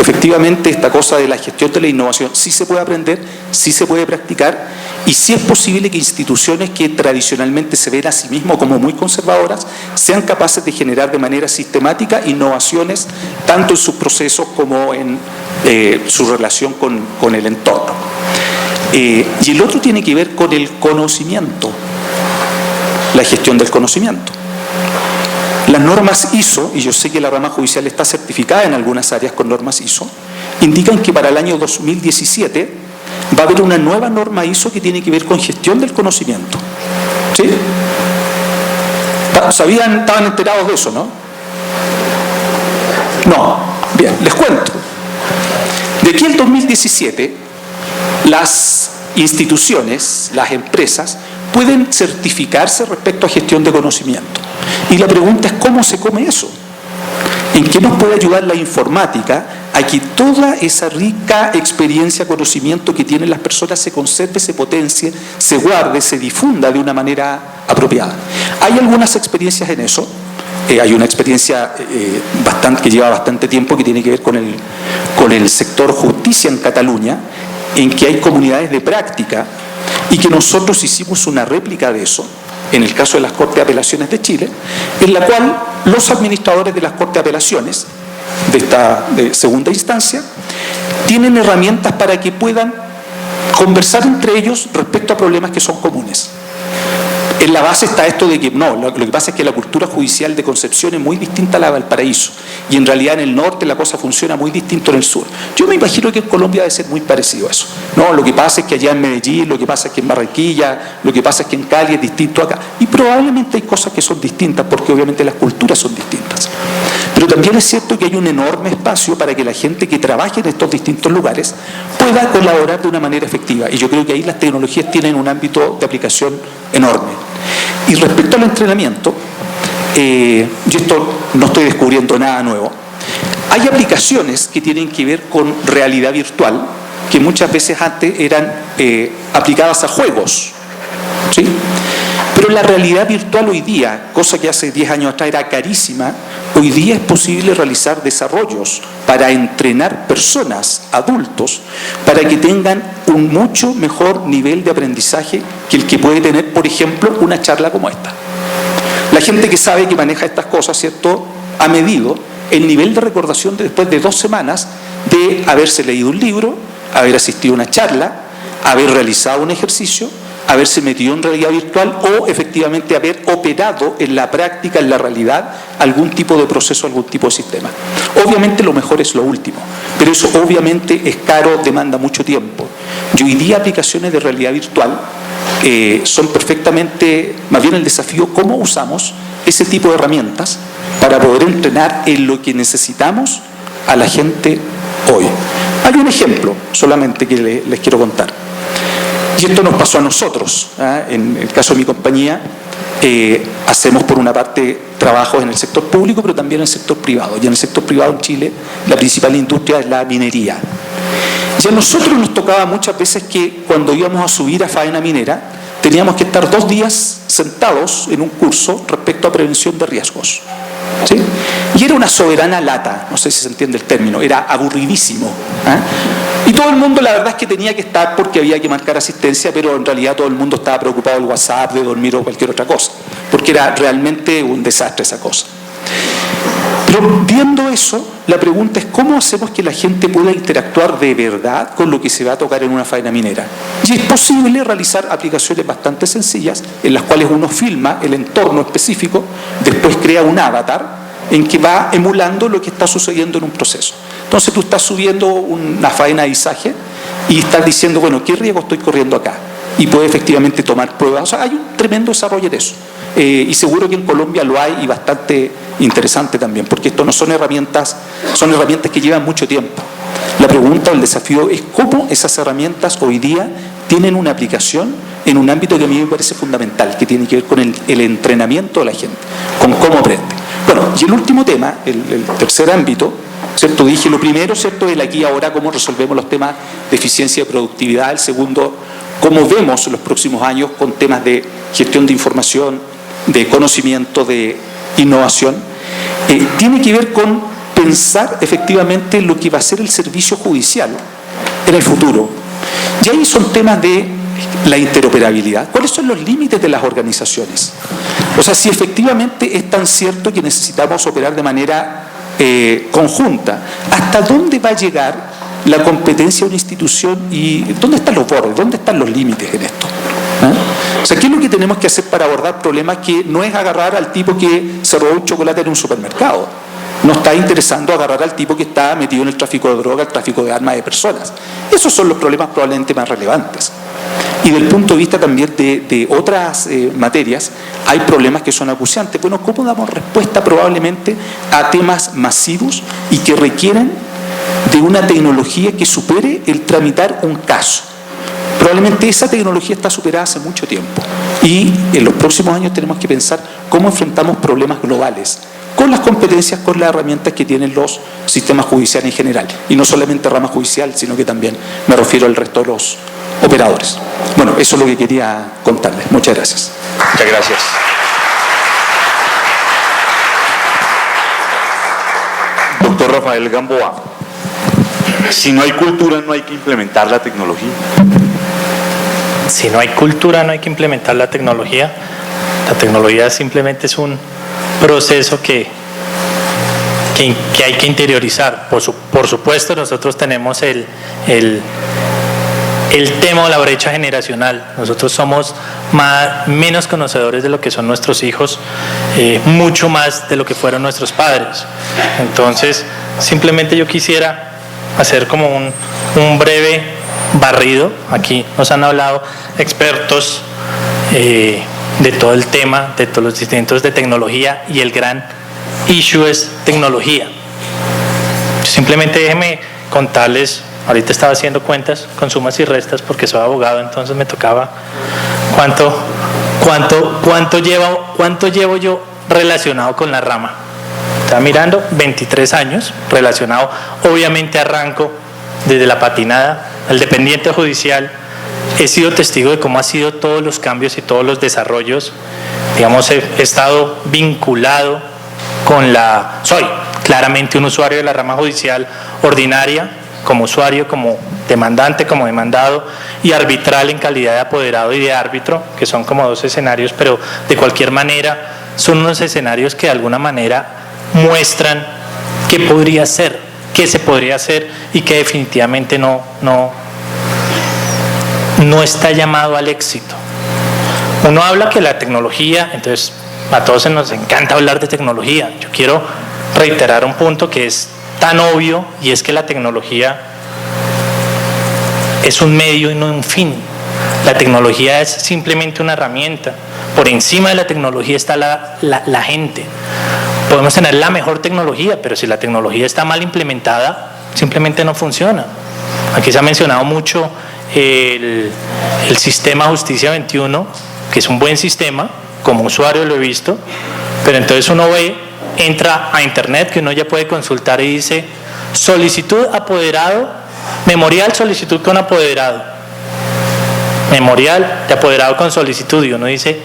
Efectivamente, esta cosa de la gestión de la innovación sí se puede aprender, sí se puede practicar, y sí es posible que instituciones que tradicionalmente se ven a sí mismas como muy conservadoras sean capaces de generar de manera sistemática innovaciones tanto en sus procesos como en su relación con el entorno. Y el otro tiene que ver con el conocimiento, la gestión del conocimiento. Las normas ISO, y yo sé que la rama judicial está certificada en algunas áreas con normas ISO, indican que para el año 2017 va a haber una nueva norma ISO que tiene que ver con gestión del conocimiento. ¿Sí? Estaban enterados de eso, ¿no? No. Bien, les cuento. De aquí al 2017, las instituciones, las empresas, pueden certificarse respecto a gestión de conocimiento. Y la pregunta es, ¿cómo se come eso? ¿En qué nos puede ayudar la informática a que toda esa rica experiencia, conocimiento que tienen las personas se conserve, se potencie, se guarde, se difunda de una manera apropiada? Hay algunas experiencias en eso. Hay una experiencia que lleva bastante tiempo que tiene que ver con el sector justicia en Cataluña, en que hay comunidades de práctica y que nosotros hicimos una réplica de eso en el caso de las Cortes de Apelaciones de Chile, en la cual los administradores de las Cortes de Apelaciones de segunda instancia tienen herramientas para que puedan conversar entre ellos respecto a problemas que son comunes. En la base está esto de que no, lo que pasa es que la cultura judicial de Concepción es muy distinta a la de Valparaíso, y en realidad en el norte la cosa funciona muy distinto en el sur. Yo me imagino que en Colombia debe ser muy parecido a eso. No, lo que pasa es que allá en Medellín, lo que pasa es que en Barranquilla, lo que pasa es que en Cali es distinto acá. Y probablemente hay cosas que son distintas, porque obviamente las culturas son distintas. Pero también es cierto que hay un enorme espacio para que la gente que trabaje en estos distintos lugares pueda colaborar de una manera efectiva. Y yo creo que ahí las tecnologías tienen un ámbito de aplicación enorme. Y respecto al entrenamiento, yo esto no estoy descubriendo nada nuevo, hay aplicaciones que tienen que ver con realidad virtual, que muchas veces antes eran aplicadas a juegos, ¿sí? Pero la realidad virtual hoy día, cosa que hace 10 años atrás era carísima, hoy día es posible realizar desarrollos para entrenar personas, adultos, para que tengan un mucho mejor nivel de aprendizaje que el que puede tener, por ejemplo, una charla como esta. La gente que sabe que maneja estas cosas, ¿cierto?, ha medido el nivel de recordación después de 2 semanas de haberse leído un libro, haber asistido a una charla, haber realizado un ejercicio, haberse metido en realidad virtual o efectivamente haber operado en la práctica, en la realidad, algún tipo de proceso, algún tipo de sistema. Obviamente lo mejor es lo último, pero eso obviamente es caro, demanda mucho tiempo. Y hoy día aplicaciones de realidad virtual son perfectamente, más bien el desafío, cómo usamos ese tipo de herramientas para poder entrenar en lo que necesitamos a la gente hoy. Hay un ejemplo solamente que les quiero contar. Y esto nos pasó a nosotros, ¿eh? En el caso de mi compañía, hacemos por una parte trabajos en el sector público, pero también en el sector privado. Y en el sector privado en Chile, la principal industria es la minería. Y a nosotros nos tocaba muchas veces que cuando íbamos a subir a faena minera, teníamos que estar 2 días sentados en un curso respecto a prevención de riesgos, ¿sí? Y era una soberana lata, no sé si se entiende el término, era aburridísimo, ¿eh? Y todo el mundo la verdad es que tenía que estar porque había que marcar asistencia, pero en realidad todo el mundo estaba preocupado del WhatsApp, de dormir o cualquier otra cosa, porque era realmente un desastre esa cosa. Pero viendo eso, la pregunta es cómo hacemos que la gente pueda interactuar de verdad con lo que se va a tocar en una faena minera. Y es posible realizar aplicaciones bastante sencillas en las cuales uno filma el entorno específico, después crea un avatar en que va emulando lo que está sucediendo en un proceso. Entonces tú estás subiendo una faena de izaje y estás diciendo, bueno, ¿qué riesgo estoy corriendo acá? Y puede efectivamente tomar pruebas. O sea, hay un tremendo desarrollo en eso. Y seguro que en Colombia lo hay y bastante interesante también, porque esto no son herramientas que llevan mucho tiempo. La pregunta o el desafío es cómo esas herramientas hoy día tienen una aplicación en un ámbito que a mí me parece fundamental, que tiene que ver con el entrenamiento de la gente, con cómo aprende. Bueno, y el último tema, el tercer ámbito, ¿cierto? Dije lo primero, ¿cierto?, el aquí y ahora, cómo resolvemos los temas de eficiencia y productividad. El segundo, cómo vemos los próximos años con temas de gestión de información, de conocimiento, de innovación. Tiene que ver con pensar efectivamente lo que va a ser el servicio judicial en el futuro. Y ahí son temas de la interoperabilidad. ¿Cuáles son los límites de las organizaciones? O sea, si efectivamente es tan cierto que necesitamos operar de manera conjunta, ¿hasta dónde va a llegar la competencia de una institución y dónde están los bordes, dónde están los límites en esto? O sea, ¿qué es lo que tenemos que hacer para abordar problemas que no es agarrar al tipo que se robó un chocolate en un supermercado? No está interesando agarrar al tipo que está metido en el tráfico de droga, el tráfico de armas de personas. Esos son los problemas probablemente más relevantes. Y del punto de vista también de otras materias, hay problemas que son acuciantes. Bueno, ¿cómo damos respuesta probablemente a temas masivos y que requieren de una tecnología que supere el tramitar un caso? Probablemente esa tecnología está superada hace mucho tiempo. Y en los próximos años tenemos que pensar cómo enfrentamos problemas globales, con las competencias, con las herramientas que tienen los sistemas judiciales en general. Y no solamente rama judicial, sino que también me refiero al resto de los operadores. Bueno, eso es lo que quería contarles. Muchas gracias. Muchas gracias. Doctor Rafael Gamboa, si no hay cultura, no hay que implementar la tecnología. Si no hay cultura, no hay que implementar la tecnología. La tecnología simplemente es un proceso que hay que interiorizar. Por supuesto, nosotros tenemos el tema de la brecha generacional. Nosotros somos menos conocedores de lo que son nuestros hijos, mucho más de lo que fueron nuestros padres. Entonces, simplemente yo quisiera hacer como un breve barrido. Aquí nos han hablado expertos de todo el tema, de todos los distintos de tecnología, y el gran issue es tecnología. Simplemente déjenme contarles. Ahorita estaba haciendo cuentas con sumas y restas porque soy abogado, entonces me tocaba cuánto llevo yo relacionado con la rama. Estaba mirando 23 años relacionado. Obviamente arranco desde la patinada, el dependiente judicial. He sido testigo de cómo han sido todos los cambios y todos los desarrollos. Digamos, he estado vinculado soy claramente un usuario de la rama judicial ordinaria, como usuario, como demandante, como demandado, y arbitral en calidad de apoderado y de árbitro, que son como dos escenarios, pero de cualquier manera son unos escenarios que de alguna manera muestran qué podría ser, qué se podría hacer y que definitivamente no está llamado al éxito. Uno habla que la tecnología, entonces a todos nos encanta hablar de tecnología. Yo quiero reiterar un punto que es tan obvio, y es que la tecnología es un medio y no un fin. La tecnología es simplemente una herramienta. Por encima de la tecnología está la gente. Podemos tener la mejor tecnología, pero si la tecnología está mal implementada, simplemente no funciona. Aquí se ha mencionado mucho el sistema Justicia 21, que es un buen sistema, como usuario lo he visto, pero entonces uno entra a internet, que uno ya puede consultar y dice solicitud apoderado, memorial solicitud con apoderado, memorial de apoderado con solicitud, y uno dice,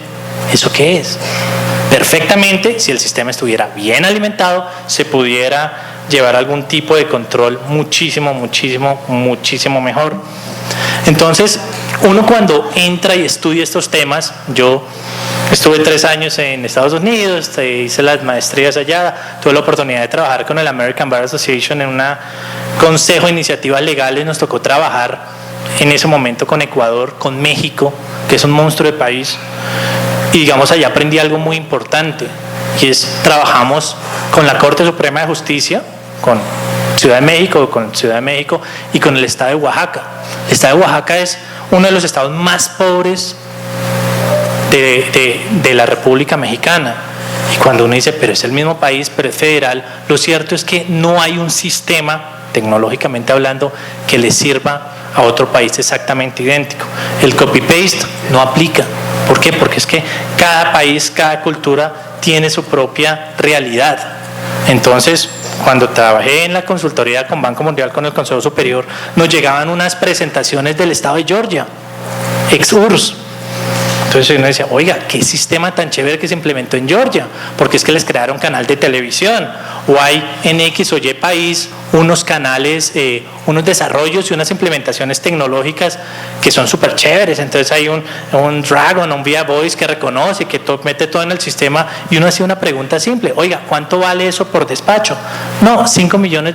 ¿eso qué es? Perfectamente, si el sistema estuviera bien alimentado, se pudiera llevar algún tipo de control muchísimo mejor. Entonces, uno cuando entra y estudia estos temas, yo estuve 3 años en Estados Unidos, hice las maestrías allá, tuve la oportunidad de trabajar con el American Bar Association en un consejo de iniciativas legales. Nos tocó trabajar en ese momento con Ecuador, con México, que es un monstruo de país, y digamos allá aprendí algo muy importante, y es trabajamos con la Corte Suprema de Justicia, con Ciudad de México y con el Estado de Oaxaca. El Estado de Oaxaca es uno de los estados más pobres de la República Mexicana, y cuando uno dice, pero es el mismo país, pero es federal, lo cierto es que no hay un sistema, tecnológicamente hablando, que le sirva a otro país exactamente idéntico. El copy-paste no aplica. ¿Por qué? Porque es que cada país, cada cultura tiene su propia realidad. Entonces, cuando trabajé en la consultoría con Banco Mundial, con el Consejo Superior, nos llegaban unas presentaciones del estado de Georgia, ex-URSS. Entonces uno decía, oiga, qué sistema tan chévere que se implementó en Georgia, porque es que les crearon canal de televisión, o hay en X o Y país unos canales, unos desarrollos y unas implementaciones tecnológicas que son súper chéveres. Entonces hay un Dragon, un Via Voice que reconoce, que mete todo en el sistema, y uno hacía una pregunta simple, oiga, ¿cuánto vale eso por despacho? No, $5 millones.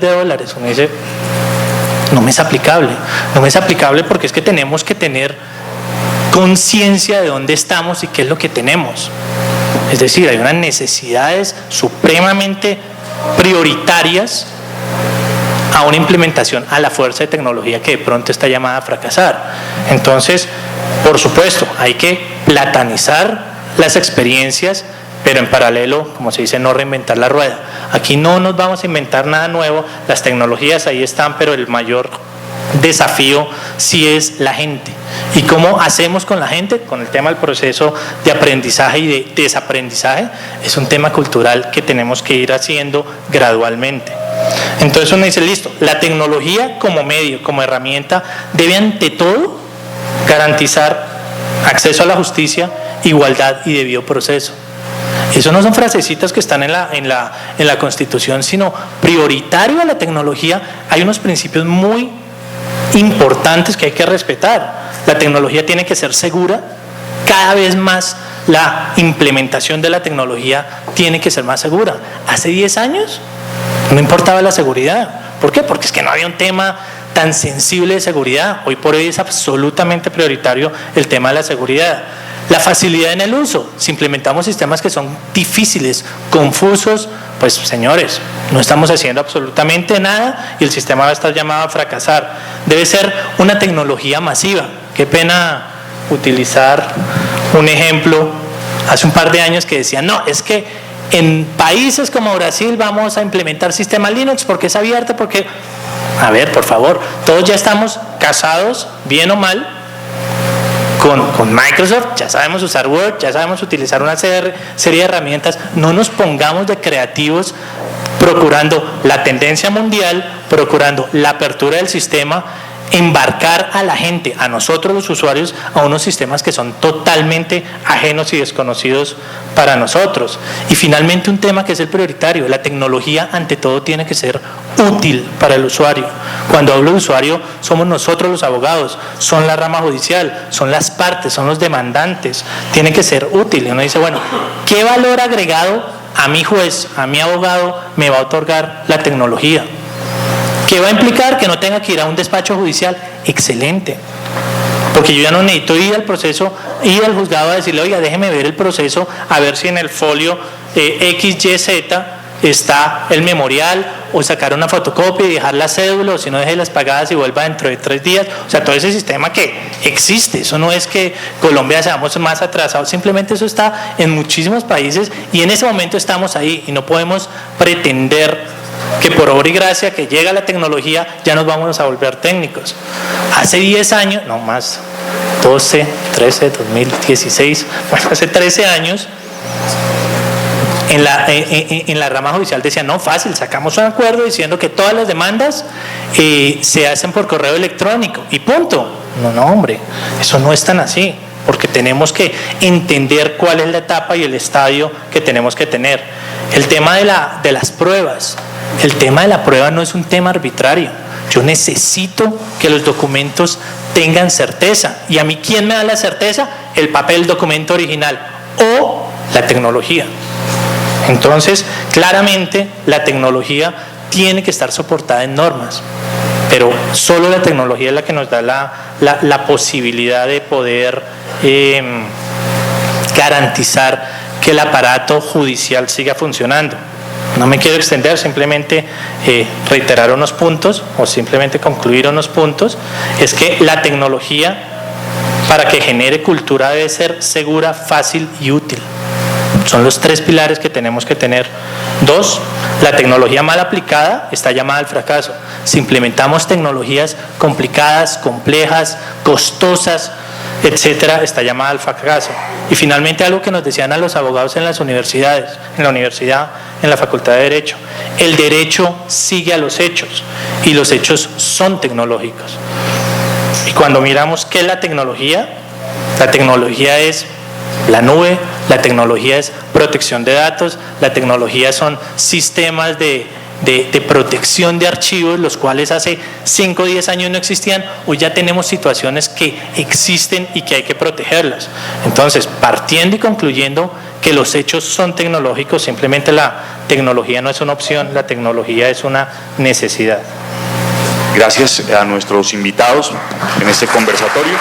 Uno dice, no me es aplicable porque es que tenemos que tener conciencia de dónde estamos y qué es lo que tenemos. Es decir, hay unas necesidades supremamente prioritarias a una implementación a la fuerza de tecnología que de pronto está llamada a fracasar. Entonces, por supuesto, hay que platanizar las experiencias, pero en paralelo, como se dice, no reinventar la rueda. Aquí no nos vamos a inventar nada nuevo, las tecnologías ahí están, pero el mayor desafío sí es la gente. ¿Y cómo hacemos con la gente? Con el tema del proceso de aprendizaje y de desaprendizaje. Es un tema cultural que tenemos que ir haciendo gradualmente. Entonces uno dice, listo, la tecnología como medio, como herramienta, debe ante todo garantizar acceso a la justicia, igualdad y debido proceso. Eso no son frasecitas que están en la Constitución, sino prioritario a la tecnología. Hay unos principios muy importantes que hay que respetar. La tecnología tiene que ser segura, cada vez más la implementación de la tecnología tiene que ser más segura. Hace 10 años no importaba la seguridad. ¿Por qué? Porque es que no había un tema tan sensible de seguridad. Hoy por hoy es absolutamente prioritario el tema de la seguridad. La facilidad en el uso. Si implementamos sistemas que son difíciles, confusos, pues señores, no estamos haciendo absolutamente nada y el sistema va a estar llamado a fracasar. Debe ser una tecnología masiva. Qué pena utilizar un ejemplo hace un par de años que decían, no, es que en países como Brasil vamos a implementar sistema Linux porque es abierto, porque... A ver, por favor, todos ya estamos casados, bien o mal, con Microsoft, ya sabemos usar Word, ya sabemos utilizar una serie de herramientas. No nos pongamos de creativos procurando la tendencia mundial, procurando la apertura del sistema, embarcar a la gente, a nosotros los usuarios, a unos sistemas que son totalmente ajenos y desconocidos para nosotros. Y finalmente un tema que es el prioritario, la tecnología ante todo tiene que ser útil para el usuario. Cuando hablo de usuario, somos nosotros los abogados, son la rama judicial, son las partes, son los demandantes, tiene que ser útil. Y uno dice, bueno, ¿qué valor agregado a mi juez, a mi abogado me va a otorgar la tecnología? ¿Qué va a implicar? Que no tenga que ir a un despacho judicial. Excelente. Porque yo ya no necesito ir al proceso, ir al juzgado a decirle, oiga, déjeme ver el proceso, a ver si en el folio XYZ está el memorial, o sacar una fotocopia y dejar la cédula, o si no, deje las pagadas y vuelva dentro de 3 días. O sea, todo ese sistema que existe. Eso no es que Colombia seamos más atrasados, simplemente eso está en muchísimos países y en ese momento estamos ahí y no podemos pretender que por obra y gracia que llega la tecnología ya nos vamos a volver técnicos. Hace 10 años, no más, 12, 13, 2016, bueno, hace 13 años, en la rama judicial decían, no, fácil, sacamos un acuerdo diciendo que todas las demandas se hacen por correo electrónico y punto. No, hombre, eso no es tan así, porque tenemos que entender cuál es la etapa y el estadio que tenemos que tener. El tema de las pruebas. El tema de la prueba no es un tema arbitrario. Yo necesito que los documentos tengan certeza. ¿Y a mí quién me da la certeza? El papel documento original o la tecnología. Entonces, claramente, la tecnología tiene que estar soportada en normas. Pero solo la tecnología es la que nos da la posibilidad de poder garantizar que el aparato judicial siga funcionando. No me quiero extender, simplemente reiterar unos puntos o simplemente concluir unos puntos. Es que la tecnología, para que genere cultura, debe ser segura, fácil y útil. Son los 3 pilares que tenemos que tener. 2, la tecnología mal aplicada está llamada al fracaso. Si implementamos tecnologías complicadas, complejas, costosas, etcétera, está llamada al fracaso. Y finalmente, algo que nos decían a los abogados en las universidades, en la universidad, en la Facultad de Derecho: el derecho sigue a los hechos y los hechos son tecnológicos. Y cuando miramos qué es la tecnología es la nube, la tecnología es protección de datos, la tecnología son sistemas de protección de archivos, los cuales hace 5 o 10 años no existían. Hoy ya tenemos situaciones que existen y que hay que protegerlas. Entonces, partiendo y concluyendo que los hechos son tecnológicos, simplemente la tecnología no es una opción, la tecnología es una necesidad. Gracias a nuestros invitados en este conversatorio.